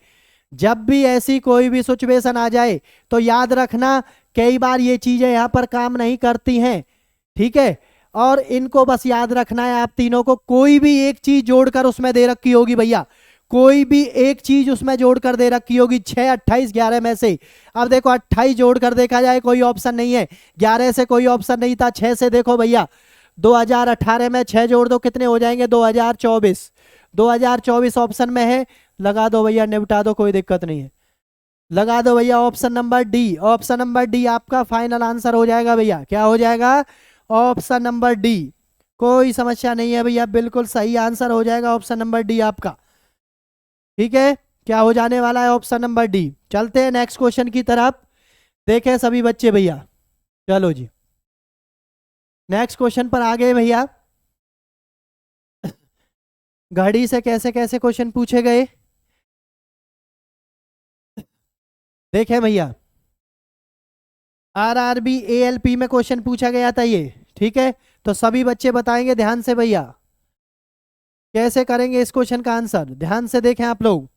A: जब भी ऐसी कोई भी सिचुएशन आ जाए तो याद रखना कई बार ये चीजें यहाँ पर काम नहीं करती हैं। ठीक है, और इनको बस याद रखना है आप तीनों को, कोई भी एक चीज जोड़कर उसमें दे रखी होगी भैया, कोई भी एक चीज उसमें जोड़कर दे रखी होगी 6, 28, 11 में से। अब देखो 28 जोड़कर देखा जाए कोई ऑप्शन नहीं है, 11 से कोई ऑप्शन नहीं था, 6 से देखो भैया 2018 में 6 जोड़ दो कितने हो जाएंगे 2024, 2024 ऑप्शन में है, लगा दो भैया, निपटा दो, कोई दिक्कत नहीं है, लगा दो भैया option number D. Option number D आपका फाइनल आंसर हो जाएगा भैया, क्या हो जाएगा, ऑप्शन नंबर डी, कोई समस्या नहीं है भैया, बिल्कुल सही आंसर हो जाएगा ऑप्शन नंबर डी आपका। ठीक है, क्या हो जाने वाला है, ऑप्शन नंबर डी। चलते हैं नेक्स्ट क्वेश्चन की तरफ, देखें सभी बच्चे भैया, चलो जी नेक्स्ट क्वेश्चन पर आ गए भैया। घड़ी से कैसे कैसे क्वेश्चन पूछे गए, देखें भैया आरआरबी एएलपी में क्वेश्चन पूछा गया था ये। ठीक है, तो सभी बच्चे बताएंगे ध्यान से भैया कैसे करेंगे इस क्वेश्चन का आंसर, ध्यान से देखें आप लोग।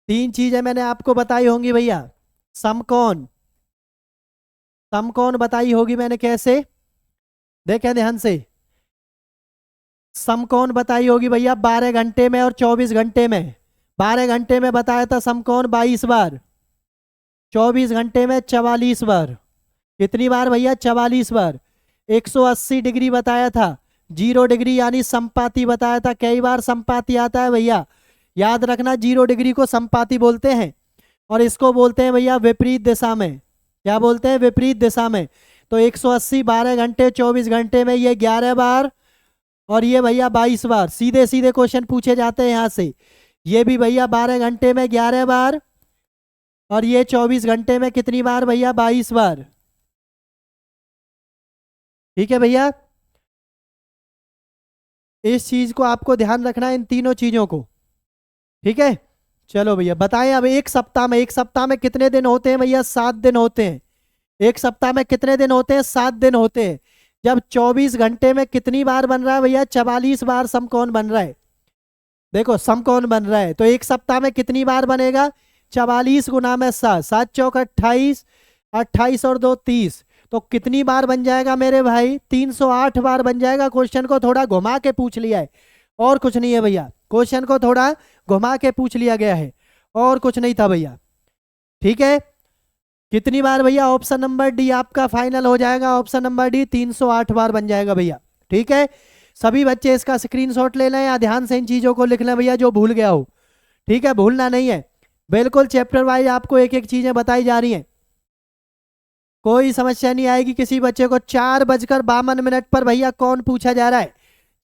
A: तीन चीजें मैंने आपको बताई होंगी भैया, समकोण, समकोण बताई होगी मैंने कैसे, देखें ध्यान से, समकोण बताई होगी भैया 12 घंटे में और 24 घंटे में। 12 घंटे में बताया था समकोण 22 बार, 24 घंटे में 44 बार, कितनी बार भैया 44 बार। 180 डिग्री बताया था, 0 डिग्री यानी संपाती बताया था, कई बार संपाती आता है भैया, याद रखना 0 डिग्री को संपाती बोलते हैं, और इसको बोलते हैं भैया विपरीत दिशा में, क्या बोलते हैं, विपरीत दिशा में। तो 180 12 घंटे 24 घंटे में ये 11 बार, और ये भैया 22 बार। सीधे सीधे क्वेश्चन पूछे जाते हैं यहाँ से, ये भी भैया 12 घंटे में 11 बार, और ये 24 घंटे में कितनी बार भैया, 22 बार। ठीक है भैया, इस चीज को आपको ध्यान रखना है, इन तीनों चीजों को। ठीक है, चलो भैया बताएं अब एक सप्ताह में, एक सप्ताह में कितने दिन होते हैं भैया, 7 दिन होते हैं। एक सप्ताह में कितने दिन होते हैं, 7 दिन होते हैं। जब 24 घंटे में कितनी बार बन रहा है भैया, 44 बार समकोण बन रहा है। देखो समकोण बन रहा है तो एक सप्ताह में कितनी बार बनेगा, 44 गुना में 7, 7 चौक 28, 28 और 2 30, तो कितनी बार बन जाएगा मेरे भाई, 308 बार बन जाएगा। क्वेश्चन को थोड़ा घुमा के पूछ लिया है, और कुछ नहीं है भैया, क्वेश्चन को थोड़ा घुमा के पूछ लिया गया है, और कुछ नहीं था भैया। ठीक है, कितनी बार भैया, ऑप्शन नंबर डी आपका फाइनल हो जाएगा, ऑप्शन नंबर डी 308 बार बन जाएगा भैया। ठीक है, सभी बच्चे इसका स्क्रीनशॉट ले लें या ध्यान से इन चीजों को लिख लें भैया जो भूल गया हो। ठीक है, भूलना नहीं है, बिल्कुल चैप्टर वाइज आपको एक एक चीजें बताई जा रही हैं, कोई समस्या नहीं आएगी किसी बच्चे को। 4:52 पर भैया कौन पूछा जा रहा है,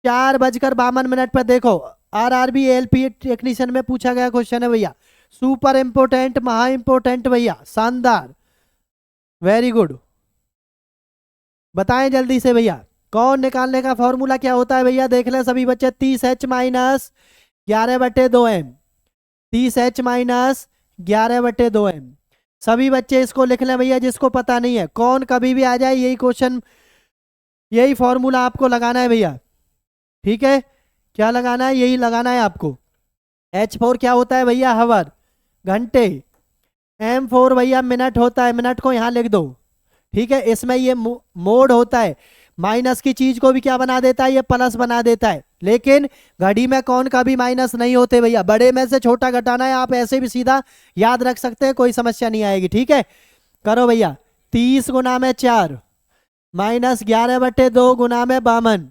A: 4:52 पर देखो आरआरबी एएलपी टेक्नीशियन में पूछा गया क्वेश्चन है भैया, सुपर इंपोर्टेंट, महा इंपोर्टेंट भैया, शानदार, वेरी गुड। बताएं जल्दी से भैया, कौन निकालने का फॉर्मूला क्या होता है भैया, देख लें सभी बच्चे, 30H - 11/2m, 30H - 11/2m। सभी बच्चे इसको लिख लें भैया, जिसको पता नहीं है कौन कभी भी आ जाए, यही क्वेश्चन, यही फॉर्मूला आपको लगाना है भैया। ठीक है, क्या लगाना है, यही लगाना है आपको। H4 क्या होता है भैया, हवर, घंटे। M4 भैया मिनट होता है, मिनट को यहाँ लिख दो। ठीक है, इसमें ये मोड होता है, माइनस की चीज को भी क्या बना देता है, ये प्लस बना देता है। लेकिन घड़ी में कौन का भी माइनस नहीं होते भैया, बड़े में से छोटा घटाना है, आप ऐसे भी सीधा याद रख सकते हैं, कोई समस्या नहीं आएगी। ठीक है, करो भैया। 30 गुना में 4 माइनस 11/2 गुना में 52,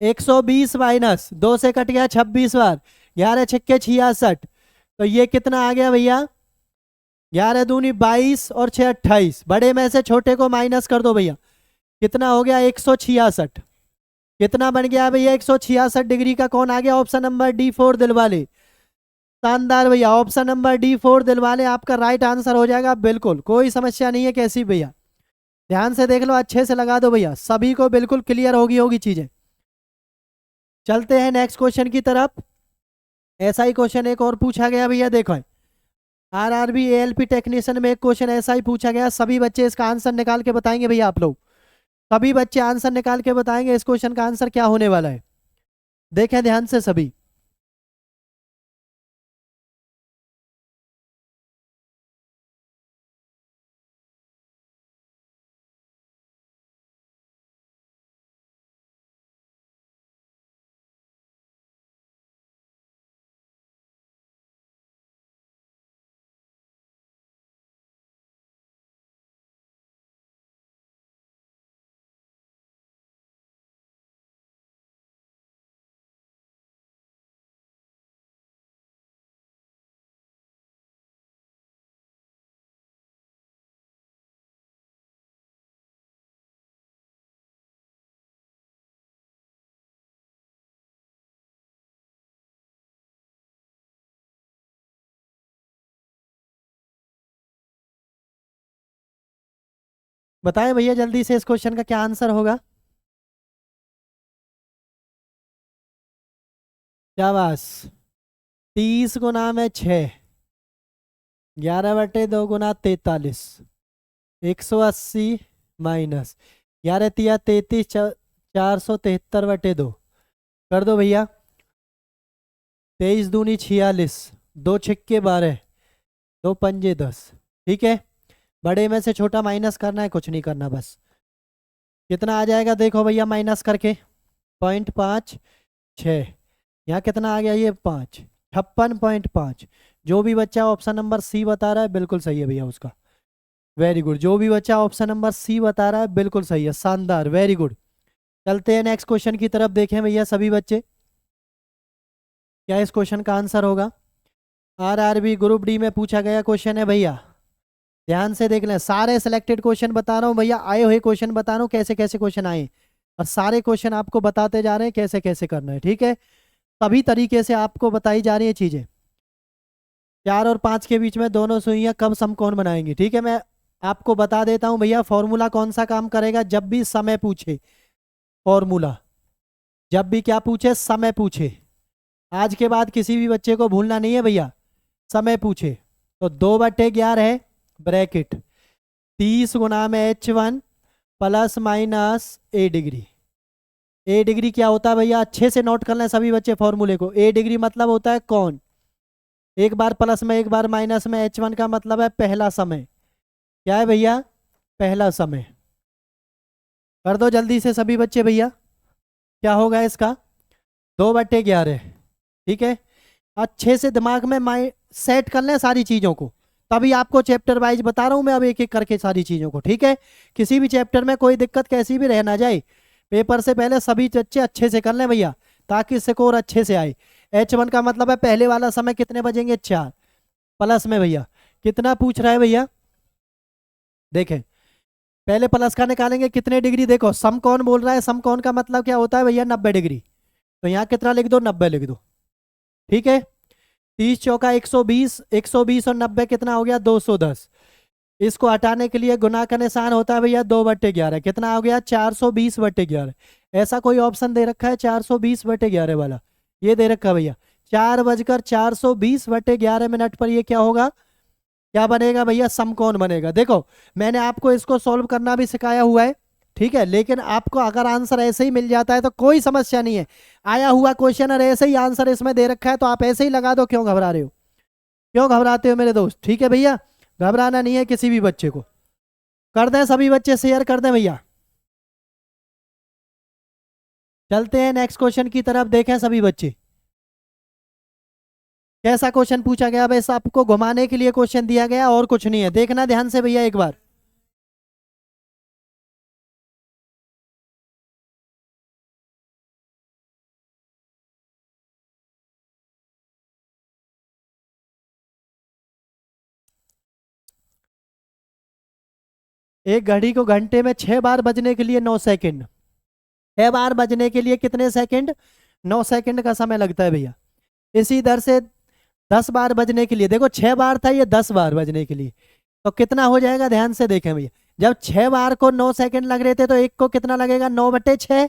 A: 120 माइनस 2 से कट गया 26 बार, 11 छक्के 66। तो ये कितना आ गया भैया, 11 दूनी 22 और 6 28। बड़े में से छोटे को माइनस कर दो भैया, कितना हो गया 166। कितना बन गया भैया 166 डिग्री का। कौन आ गया, ऑप्शन नंबर D4 दिलवाले। शानदार भैया, ऑप्शन नंबर D4 दिलवाले आपका राइट आंसर हो जाएगा, बिल्कुल कोई समस्या नहीं है। कैसी भैया, ध्यान से देख लो, अच्छे से लगा दो भैया, सभी को बिल्कुल क्लियर होगी चीजें। चलते हैं नेक्स्ट क्वेश्चन की तरफ। ऐसा ही क्वेश्चन एक और पूछा गया भैया, देखो RRB ALP टेक्नीशियन में एक क्वेश्चन ऐसा ही पूछा गया। सभी बच्चे इसका आंसर निकाल के बताएंगे भैया, आप लोग सभी बच्चे आंसर निकाल के बताएंगे इस क्वेश्चन का आंसर क्या होने वाला है। देखें ध्यान से सभी। बताएं भैया जल्दी से इस क्वेश्चन का क्या आंसर होगा। शाबाश, 30 गुना में 6, 11/2 गुना 43, 180 माइनस 11 तिया 33, 473/2 कर दो भैया। 23 दूनी 46, 2 छक्के 12, 2 पंजे 10। ठीक है, बड़े में से छोटा माइनस करना है, कुछ नहीं करना बस। कितना आ जाएगा देखो भैया, माइनस करके 0.56, यहाँ कितना आ गया, ये 5, 56.5। जो भी बच्चा ऑप्शन नंबर C बता रहा है बिल्कुल सही है भैया उसका, वेरी गुड। जो भी बच्चा ऑप्शन नंबर C बता रहा है बिल्कुल सही है, शानदार, वेरी गुड। चलते हैं नेक्स्ट क्वेश्चन की तरफ। देखें भैया सभी बच्चे, क्या इस क्वेश्चन का आंसर होगा। RRB ग्रुप D में पूछा गया क्वेश्चन है भैया, ध्यान से देख लें। सारे सिलेक्टेड क्वेश्चन बता रहा हूँ भैया, आए हुए क्वेश्चन बता रहा हूँ कैसे कैसे क्वेश्चन आए, और सारे क्वेश्चन आपको बताते जा रहे हैं कैसे कैसे करना है। ठीक है, सभी तरीके से आपको बताई जा रही है चीजें। 4 और 5 के बीच में दोनों सुइयां कब समकोण बनाएंगी। ठीक है, मैं आपको बता देता हूं भैया, फॉर्मूला कौन सा काम करेगा। जब भी समय पूछे, फॉर्मूला जब भी क्या पूछे, समय पूछे, आज के बाद किसी भी बच्चे को भूलना नहीं है भैया। समय पूछे तो 2/11 है ब्रैकेट 30 गुना में H1 plus minus A degree. A degree क्या होता है भैया, अच्छे से नोट कर लें सभी बच्चे फॉर्मूले को। A डिग्री मतलब होता है कौन, एक बार प्लस में एक बार माइनस में। H1 का मतलब है पहला समय, क्या है भैया, पहला समय। कर दो जल्दी से सभी बच्चे भैया, क्या होगा इसका, 2/11। ठीक है, अच्छे से दिमाग में सेट कर लें सारी चीज़ों को, तभी आपको चैप्टर वाइज बता रहा हूँ मैं अब एक एक करके सारी चीज़ों को। ठीक है, किसी भी चैप्टर में कोई दिक्कत कैसी भी रह ना जाए, पेपर से पहले सभी बच्चे अच्छे से कर लें भैया, ताकि स्कोर अच्छे से आए। H1 का मतलब है पहले वाला समय कितने बजेंगे, 4 प्लस में भैया कितना पूछ रहा है भैया, देखें पहले प्लस का निकालेंगे कितने डिग्री। देखो समकोण बोल रहा है, समकोण का मतलब क्या होता है भैया, 90 डिग्री। तो यहाँ कितना लिख दो, 90 लिख दो। ठीक है, 30 चौका 120, 120 और 90 कितना हो गया, 210। इसको हटाने के लिए गुना का निशान होता है भैया 2/11, कितना हो गया, 420/11। ऐसा कोई ऑप्शन दे रखा है 420/11 वाला, ये दे रखा है भैया 4:420/11 पर ये क्या होगा, क्या बनेगा भैया, समकोण बनेगा। देखो मैंने आपको इसको सॉल्व करना भी सिखाया हुआ है, ठीक है, लेकिन आपको अगर आंसर ऐसे ही मिल जाता है तो कोई समस्या नहीं है। आया हुआ क्वेश्चन और ऐसे ही आंसर इसमें दे रखा है तो आप ऐसे ही लगा दो, क्यों घबरा रहे हो, क्यों घबराते हो मेरे दोस्त, ठीक है भैया, घबराना नहीं है किसी भी बच्चे को। कर दें सभी बच्चे शेयर कर दें भैया। चलते हैं नेक्स्ट क्वेश्चन की तरफ, देखें सभी बच्चे कैसा क्वेश्चन पूछा गया। बस आपको घुमाने के लिए क्वेश्चन दिया गया और कुछ नहीं है, देखना ध्यान से भैया एक बार। एक घड़ी को घंटे में 6 बार बजने के लिए 9 सेकंड, 6 बार बजने के लिए कितने सेकंड, 9 सेकंड का समय लगता है भैया। इसी दर से 10 बार बजने के लिए, देखो 6 बार था, ये 10 बार बजने के लिए, तो कितना हो जाएगा, ध्यान से देखें भैया। जब 6 बार को 9 सेकंड लग रहे थे तो एक को कितना लगेगा, 9/6।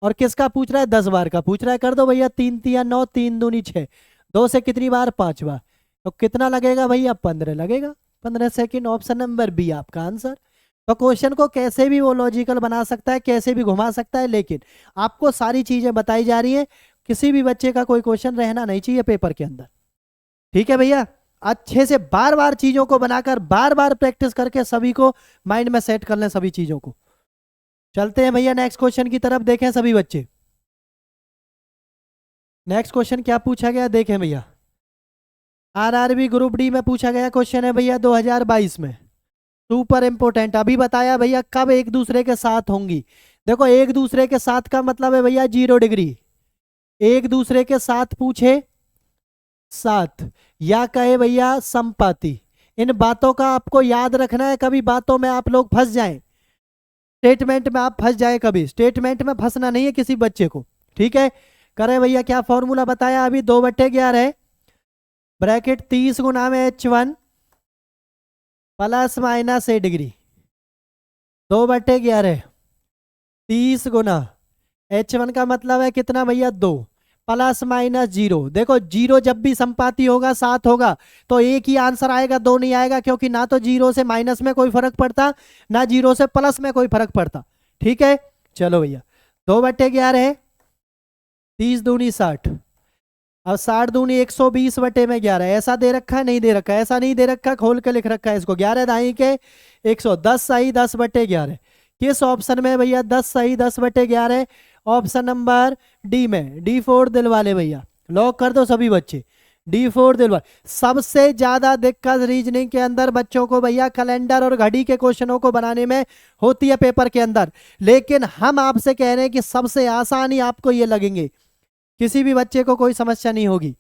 A: और किसका पूछ रहा है, 10 बार का पूछ रहा है, कर दो भैया, 3×3 = 9, 3×2 = 6, 2 से कितनी बार, 5 बार, तो कितना लगेगा भैया, 15 लगेगा, 15 सेकंड। ऑप्शन नंबर बी आपका आंसर। तो क्वेश्चन को कैसे भी वो लॉजिकल बना सकता है, कैसे भी घुमा सकता है, लेकिन आपको सारी चीजें बताई जा रही है, किसी भी बच्चे का कोई क्वेश्चन रहना नहीं चाहिए पेपर के अंदर, ठीक है भैया। अच्छे से बार बार चीजों को बनाकर बार बार प्रैक्टिस करके सभी को माइंड में सेट कर लें सभी चीजों को। चलते हैं भैया नेक्स्ट क्वेश्चन की तरफ, देखें सभी बच्चे नेक्स्ट क्वेश्चन क्या पूछा गया, देखें भैया। आरआरबी ग्रुप डी में पूछा गया क्वेश्चन है भैया 2022 में, सुपर इंपोर्टेंट। अभी बताया भैया कब एक दूसरे के साथ होंगी। देखो एक दूसरे के साथ का मतलब है भैया 0 डिग्री, एक दूसरे के साथ पूछे साथ, या कहे भैया संपाति। इन बातों का आपको याद रखना है, कभी बातों में आप लोग फंस जाएं, स्टेटमेंट में आप फंस जाए, कभी स्टेटमेंट में फंसना नहीं है किसी बच्चे को, ठीक है। करे भैया क्या फॉर्मूला बताया अभी, 2/11 ब्रैकेट 30 × +- (-a डिग्री) 2/11 30 × का मतलब है कितना भैया, 2, +- 0। देखो जीरो जब भी संपाती होगा, साथ होगा, तो एक ही आंसर आएगा, दो नहीं आएगा, क्योंकि ना तो जीरो से माइनस में कोई फर्क पड़ता, ना जीरो से प्लस में कोई फर्क पड़ता, ठीक है। चलो भैया 2/11 30×2 = 60, अब 60×2 = 120/11, ऐसा दे रखा है, नहीं दे रखा है, ऐसा नहीं दे रखा, खोल के लिख रखा है इसको, 11 के 110 सही 10/11। किस ऑप्शन में भैया, 10 सही 10/11, ऑप्शन नंबर डी में, D4 दिल वाले भैया, लॉक कर दो सभी बच्चे, D4 दिल वाले। सबसे ज्यादा दिक्कत रीजनिंग के अंदर बच्चों को भैया कैलेंडर और घड़ी के क्वेश्चनों को बनाने में होती है पेपर के अंदर, लेकिन हम आपसे कह रहे हैं कि सबसे आसानी आपको ये लगेंगे, किसी भी बच्चे को कोई समस्या नहीं होगी।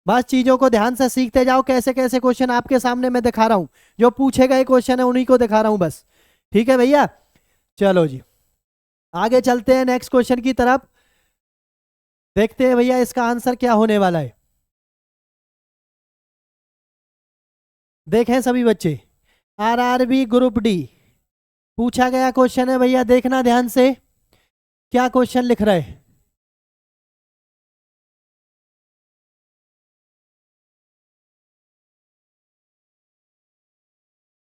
A: बस चीजों को ध्यान से सीखते जाओ, कैसे कैसे क्वेश्चन आपके सामने मैं दिखा रहा हूं, जो पूछे गए क्वेश्चन है उन्हीं को दिखा रहा हूं बस, ठीक है भैया। चलो जी आगे चलते हैं नेक्स्ट क्वेश्चन की तरफ, देखते हैं भैया इसका आंसर क्या होने वाला है। देखें सभी बच्चे, आरआरबी ग्रुप डी पूछा गया क्वेश्चन है भैया, देखना ध्यान से क्या क्वेश्चन लिख रहे हैं।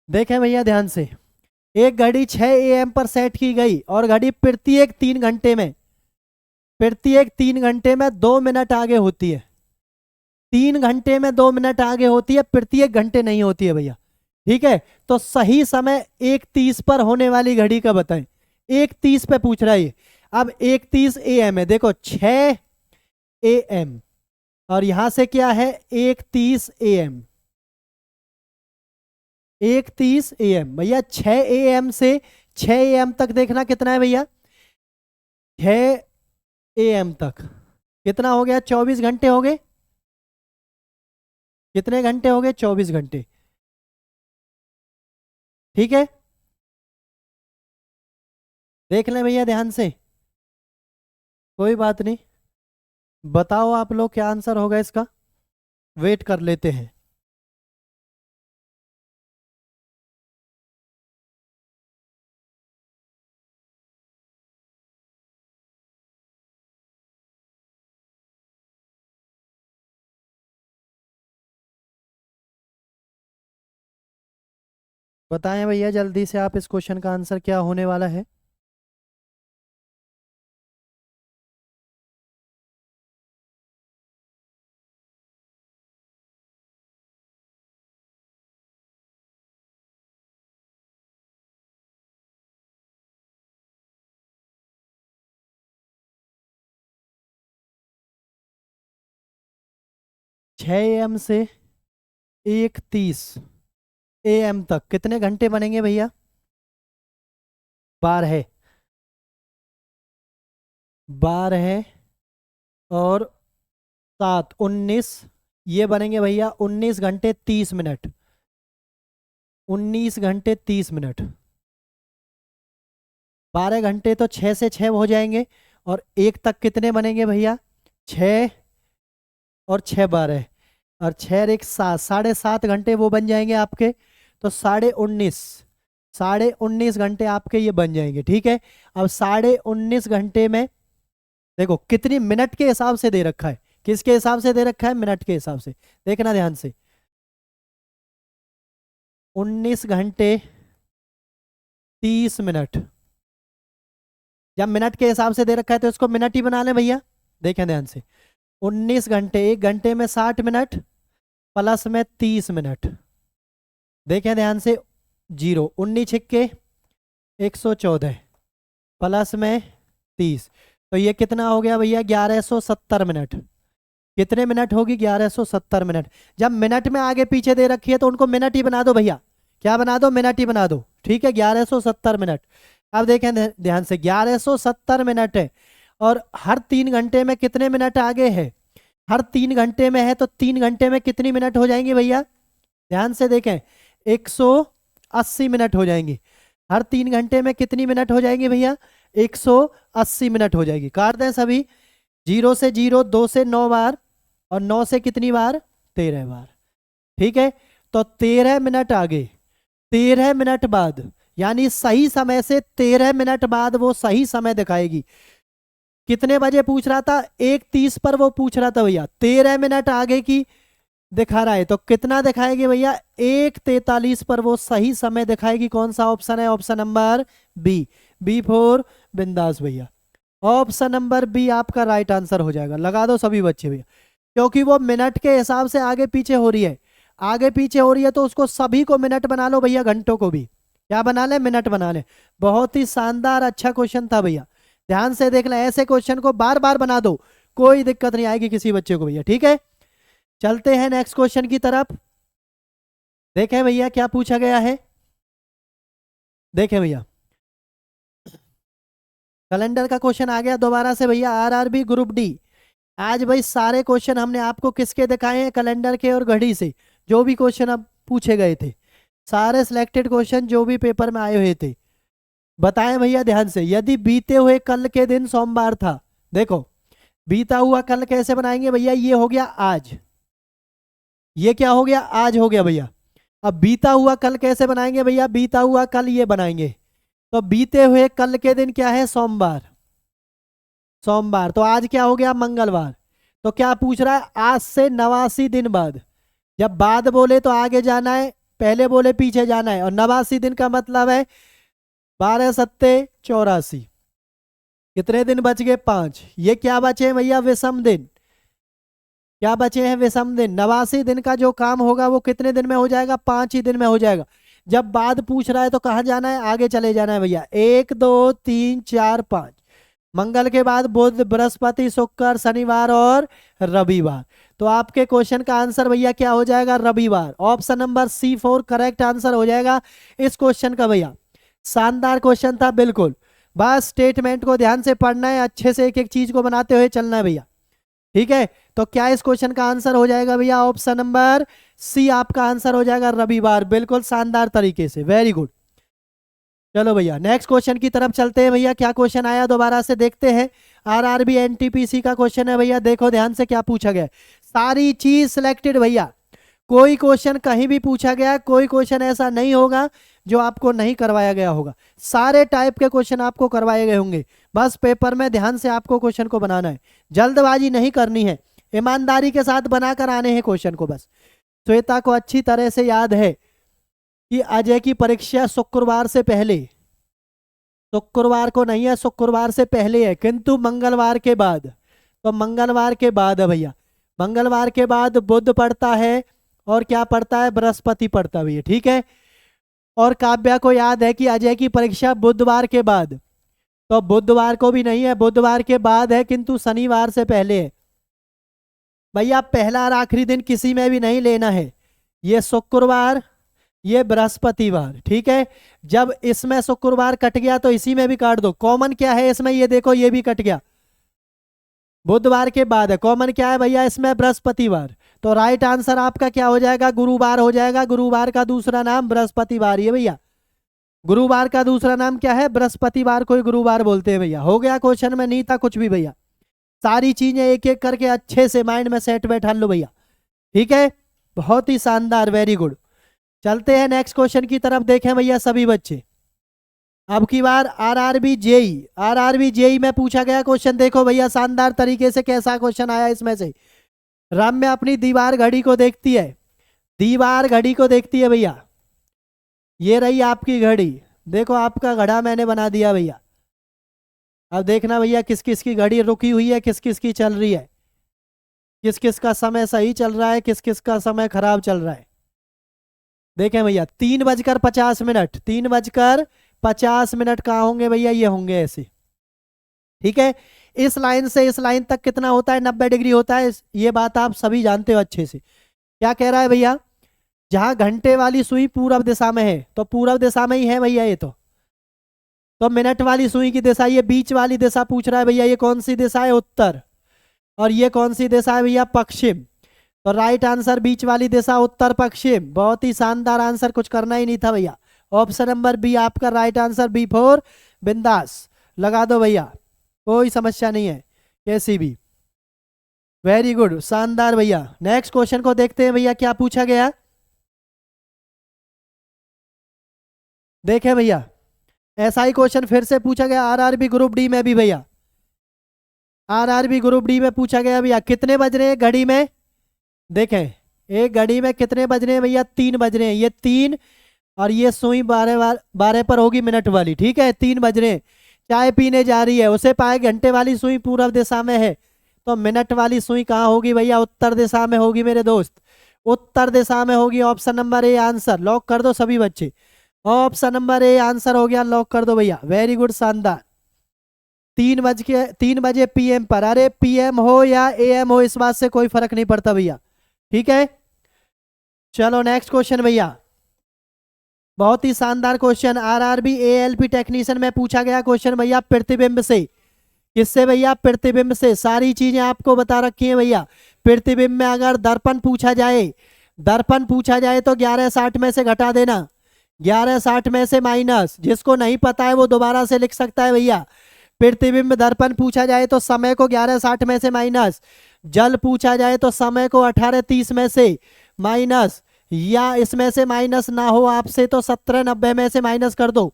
A: देखें भैया ध्यान से, एक घड़ी 6 AM पर सेट की गई और घड़ी प्रत्येक 3 घंटे में, प्रत्येक 3 घंटे में 2 मिनट आगे होती है, 3 घंटे में 2 मिनट आगे होती है, प्रत्येक घंटे नहीं होती है भैया, ठीक है। तो सही समय 1:30 पर होने वाली घड़ी का बताएं, 1:30 पे पूछ रहा है ये। अब 1:30 AM है, देखो 6 AM और यहां से क्या है 1:30 AM, 1:30 AM भैया, 6 AM से 6 AM तक देखना कितना है भैया, 6 AM तक कितना हो गया, 24 घंटे हो गए, कितने घंटे हो गए, 24 घंटे, ठीक है। देख लें भैया ध्यान से, कोई बात नहीं, बताओ आप लोग क्या आंसर होगा इसका, वेट कर लेते हैं। बताएं भैया जल्दी से आप इस क्वेश्चन का आंसर क्या होने वाला है। छः AM से 1:30 AM तक कितने घंटे बनेंगे भैया? 12, 12 और 7, 19, ये बनेंगे भैया 19 घंटे 30 मिनट। 19 घंटे 30 मिनट। 12 घंटे तो 6 से 6 हो जाएंगे। और एक तक कितने बनेंगे भैया? 6 और 6 12 और 6 और 1 7, 7.5 घंटे वो बन जाएंगे आपके। तो 19.5, 19.5 घंटे आपके ये बन जाएंगे। ठीक है। अब 19.5 घंटे में देखो कितनी मिनट के हिसाब से दे रखा है। किसके हिसाब से दे रखा है? मिनट के हिसाब से। देखना ध्यान से। 19 घंटे 30 मिनट। जब मिनट के हिसाब से दे रखा है तो इसको मिनट ही बना लें भैया। देखें ध्यान से। 19 घंटे, 1 घंटे में 60 मिनट प्लस में 30 मिनट। देखें ध्यान से। 0, 19 × 114 प्लस में 30। तो ये कितना हो गया भैया? 1170 मिनट। कितने मिनट होगी? 1170 मिनट। जब मिनट में आगे पीछे दे रखी है तो उनको मिनट ही बना दो भैया। क्या बना दो? मिनट ही बना दो। ठीक है। 1170 मिनट। अब देखें ध्यान से। 1170 मिनट है और हर 3 घंटे में कितने मिनट आगे है? हर 3 घंटे में है तो 3 घंटे में कितनी मिनट हो जाएंगी भैया? ध्यान से देखें। 180 मिनट हो जाएंगी। हर 3 घंटे में कितनी मिनट हो जाएंगी भैया? 180 मिनट हो जाएगी। काट दें सभी। 0 से 0, 2 से 9 बार और 9 से कितनी बार? 13 बार। ठीक है। तो 13 मिनट आगे 13 मिनट बाद, यानी सही समय से 13 मिनट बाद वो सही समय दिखाएगी। कितने बजे पूछ रहा था? 1:30 पर वो पूछ रहा था भैया। 13 मिनट आगे की दिखा रहा है तो कितना दिखाएगी भैया? 1:43 पर वो सही समय दिखाएगी। कौन सा ऑप्शन है? ऑप्शन नंबर बी फॉर बिंदास भैया। ऑप्शन नंबर बी आपका राइट आंसर हो जाएगा। लगा दो सभी बच्चे भैया। क्योंकि वो मिनट के हिसाब से आगे पीछे हो रही है। आगे पीछे हो रही है तो उसको सभी को मिनट बना लो भैया। घंटों को भी क्या बना ले? मिनट बना ले। बहुत ही शानदार अच्छा क्वेश्चन था भैया। ध्यान से देख ले। ऐसे क्वेश्चन को बार बार बना दो, कोई दिक्कत नहीं आएगी किसी बच्चे को भैया। ठीक है। चलते हैं नेक्स्ट क्वेश्चन की तरफ। देखें भैया क्या पूछा गया है। देखें भैया कैलेंडर का क्वेश्चन आ गया दोबारा से भैया। RRB group D. आज भाई सारे क्वेश्चन हमने आपको किसके दिखाए हैं? कैलेंडर के और घड़ी से। जो भी क्वेश्चन अब पूछे गए थे, सारे सिलेक्टेड क्वेश्चन जो भी पेपर में आए हुए थे। बताएं भैया ध्यान से। यदि बीते हुए कल के दिन सोमवार था, देखो बीता हुआ कल कैसे बनाएंगे भैया? ये हो गया आज। ये क्या हो गया? आज हो गया भैया। अब बीता हुआ कल कैसे बनाएंगे भैया? बीता हुआ कल ये बनाएंगे। तो बीते हुए कल के दिन क्या है? सोमवार। सोमवार। तो आज क्या हो गया? मंगलवार। तो क्या पूछ रहा है? आज से 89 दिन बाद। जब बाद बोले तो आगे जाना है, पहले बोले पीछे जाना है। और 89 दिन का मतलब है 12×7=84। कितने दिन बच गए? 5। ये क्या बचे भैया? विषम दिन। क्या बचे हैं? विषम दिन। 89 दिन का जो काम होगा वो कितने दिन में हो जाएगा? 5 ही दिन में हो जाएगा। जब बाद पूछ रहा है तो कहाँ जाना है? आगे चले जाना है भैया। 1 2 3 4 5। मंगल के बाद बुध, बृहस्पति, शुक्र, शनिवार और रविवार। तो आपके क्वेश्चन का आंसर भैया क्या हो जाएगा? रविवार। Option number C4 correct answer हो जाएगा इस क्वेश्चन का भैया। शानदार क्वेश्चन था बिल्कुल। बस स्टेटमेंट को ध्यान से पढ़ना है, अच्छे से एक एक चीज को बनाते हुए चलना है भैया। ठीक है। तो क्या इस क्वेश्चन का आंसर हो जाएगा भैया? ऑप्शन नंबर सी आपका आंसर हो जाएगा, रविवार। बिल्कुल शानदार तरीके से, वेरी गुड। चलो भैया नेक्स्ट क्वेश्चन की तरफ चलते हैं भैया। क्या क्वेश्चन आया दोबारा से देखते हैं। आरआरबी एनटीपीसी का क्वेश्चन है भैया। देखो ध्यान से क्या पूछा गया। सारी चीज सिलेक्टेड भैया। कोई क्वेश्चन कहीं भी पूछा गया, कोई क्वेश्चन ऐसा नहीं होगा जो आपको नहीं करवाया गया होगा। सारे टाइप के क्वेश्चन आपको करवाए गए होंगे। बस पेपर में ध्यान से आपको क्वेश्चन को बनाना है, जल्दबाजी नहीं करनी है, ईमानदारी के साथ बनाकर आने हैं क्वेश्चन को। बस श्वेता को अच्छी तरह से याद है कि अजय की परीक्षा शुक्रवार से पहले, शुक्रवार को नहीं है, शुक्रवार से पहले है, किंतु मंगलवार के बाद। तो मंगलवार के बाद है भैया, मंगलवार के बाद बुध पड़ता है और क्या पड़ता है, बृहस्पति पड़ता है भैया, ठीक है। और काव्या को याद है कि अजय की परीक्षा बुधवार के बाद, तो बुधवार को भी नहीं है, बुधवार के बाद है किंतु शनिवार से पहले है। भैया पहला और आखिरी दिन किसी में भी नहीं लेना है, ये शुक्रवार ये बृहस्पतिवार, ठीक है। जब इसमें शुक्रवार कट गया तो इसी में भी काट दो। कॉमन क्या है इसमें, ये देखो ये भी कट गया, बुधवार के बाद है। कॉमन क्या है भैया इसमें, बृहस्पतिवार। तो राइट आंसर आपका क्या हो जाएगा, गुरुवार हो जाएगा। गुरुवार का दूसरा नाम बृहस्पतिवार है भैया, गुरुवार का दूसरा नाम क्या है, बृहस्पतिवार को ही गुरुवार बोलते हैं भैया। हो गया, क्वेश्चन में नहीं था कुछ भी भैया, सारी चीजें एक एक करके अच्छे से माइंड में सेट बैठा लो भैया, ठीक है। बहुत ही शानदार, वेरी गुड। चलते हैं नेक्स्ट क्वेश्चन की तरफ, देखें भैया सभी बच्चे। अब की बार आरआरबी जेई में पूछा गया क्वेश्चन, देखो भैया शानदार तरीके से कैसा क्वेश्चन आया इसमें से। रम्या अपनी दीवार घड़ी को देखती है, दीवार घड़ी को देखती है भैया, ये रही आपकी घड़ी, देखो आपका घड़ा मैंने बना दिया भैया। अब देखना भैया किस किस की घड़ी रुकी हुई है, किस किस की चल रही है, किस किस का समय सही चल रहा है, किस किस का समय खराब चल रहा है। देखें भैया 3:50, 3:50 कहाँ होंगे भैया, ये होंगे ऐसे, ठीक है। इस लाइन से इस लाइन तक कितना होता है, 90 डिग्री होता है, ये बात आप सभी जानते हो अच्छे से। क्या कह रहा है भैया, जहां घंटे वाली सुई पूर्व दिशा में है, तो पूर्व दिशा में ही है भैया ये तो मिनट वाली सुई की दिशा, ये बीच वाली दिशा पूछ रहा है भैया, ये कौन सी दिशा है, उत्तर। और ये कौन सी दिशा है भैया, पश्चिम। तो राइट आंसर बीच वाली दिशा, उत्तर पश्चिम। बहुत ही शानदार आंसर, कुछ करना ही नहीं था भैया। ऑप्शन नंबर बी आपका राइट आंसर, बी फोर बिंदास लगा दो भैया, कोई समस्या नहीं है कैसी भी। वेरी गुड, शानदार भैया। नेक्स्ट क्वेश्चन को देखते हैं भैया क्या पूछा गया। देखें भैया ऐसा ही क्वेश्चन फिर से पूछा गया आरआरबी ग्रुप डी में भी भैया, आरआरबी ग्रुप डी में पूछा गया भैया, कितने बज रहे हैं घड़ी में। देखें एक घड़ी में कितने बज रहे हैं भैया, 3 बज रहे हैं, ये 3 और ये सुई 12 पर होगी मिनट वाली, ठीक है। 3 बज रहे हैं, चाय पीने जा रही है, उसे पाए घंटे वाली सुई पूर्व दिशा में है, तो मिनट वाली सुई कहाँ होगी भैया, उत्तर दिशा में होगी मेरे दोस्त, उत्तर दिशा में होगी। Option number A answer lock कर दो सभी बच्चे, ऑप्शन नंबर ए आंसर हो गया, लॉक कर दो भैया। वेरी गुड, शानदार। 3 बजे पीएम पर, अरे पीएम हो या एएम हो इस बात से कोई फर्क नहीं पड़ता भैया, ठीक है। चलो नेक्स्ट क्वेश्चन भैया, बहुत ही शानदार क्वेश्चन, आरआरबी एएलपी टेक्नीशियन में पूछा गया क्वेश्चन भैया, प्रतिबिंब से। किससे भैया, प्रतिबिंब से। सारी चीजें आपको बता रखी है भैया। प्रतिबिंब में अगर दर्पण पूछा जाए, दर्पण पूछा जाए तो 1160 में से घटा देना, 1160 में से माइनस, जिसको नहीं पता है वो दोबारा से लिख सकता है भैया। प्रतिबिंब दर्पण पूछा जाए तो समय को 1160 में से माइनस, जल पूछा जाए तो समय को 1830 में से माइनस, या इसमें से माइनस ना हो आपसे तो 1790 में से माइनस कर दो।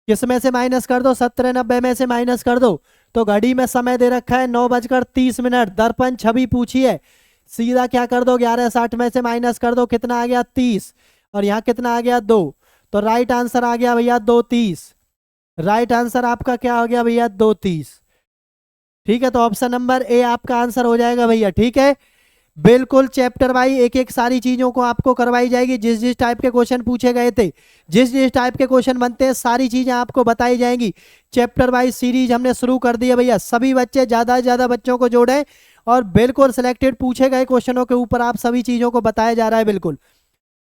A: किस में से माइनस कर दो, 1790 में से माइनस कर दो। तो घड़ी में समय दे रखा है 9:30, दर्पण छवि पूछी है, सीधा क्या कर दो 1160 में से माइनस कर दो, कितना आ गया 30, और यहाँ कितना आ गया 2। तो राइट आंसर आ गया भैया 2:30, राइट आंसर आपका क्या हो गया भैया 2:30, ठीक है। तो ऑप्शन नंबर ए आपका आंसर हो जाएगा भैया, ठीक है। बिल्कुल चैप्टर वाइज एक एक सारी चीजों को आपको करवाई जाएगी, जिस जिस टाइप के क्वेश्चन पूछे गए थे, जिस जिस टाइप के क्वेश्चन बनते हैं, सारी चीजें आपको बताई जाएंगी। चैप्टर वाइज सीरीज हमने शुरू कर दी है भैया, सभी बच्चे ज्यादा से ज्यादा बच्चों को जोड़ें, और बिल्कुल सिलेक्टेड पूछे गए क्वेश्चनों के ऊपर आप सभी चीजों को बताया जा रहा है, बिल्कुल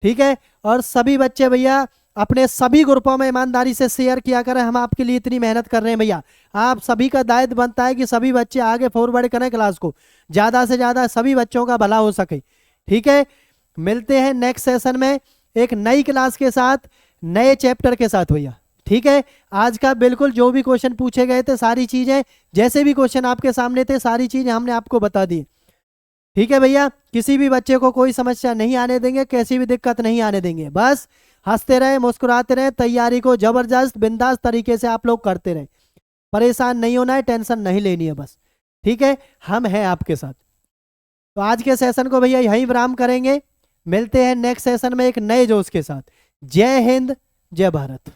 A: ठीक है। और सभी बच्चे भैया अपने सभी ग्रुपों में ईमानदारी से शेयर किया करें, हम आपके लिए इतनी मेहनत कर रहे हैं भैया, आप सभी का दायित्व बनता है कि सभी बच्चे आगे फॉरवर्ड करें क्लास को, ज़्यादा से ज़्यादा सभी बच्चों का भला हो सके, ठीक है। मिलते हैं नेक्स्ट सेशन में एक नई क्लास के साथ, नए चैप्टर के साथ भैया, ठीक है। आज का बिल्कुल जो भी क्वेश्चन पूछे गए थे, सारी चीज़ें जैसे भी क्वेश्चन आपके सामने थे, सारी चीज़ें हमने आपको बता दी, ठीक है भैया। किसी भी बच्चे को कोई समस्या नहीं आने देंगे, कैसी भी दिक्कत नहीं आने देंगे, बस हंसते रहे, मुस्कुराते रहे, तैयारी को जबरदस्त बिंदास तरीके से आप लोग करते रहे, परेशान नहीं होना है, टेंशन नहीं लेनी है बस, ठीक है। हम हैं आपके साथ। तो आज के सेशन को भैया यहीं विराम करेंगे, मिलते हैं नेक्स्ट सेशन में एक नए जोश के साथ। जय हिंद, जय भारत।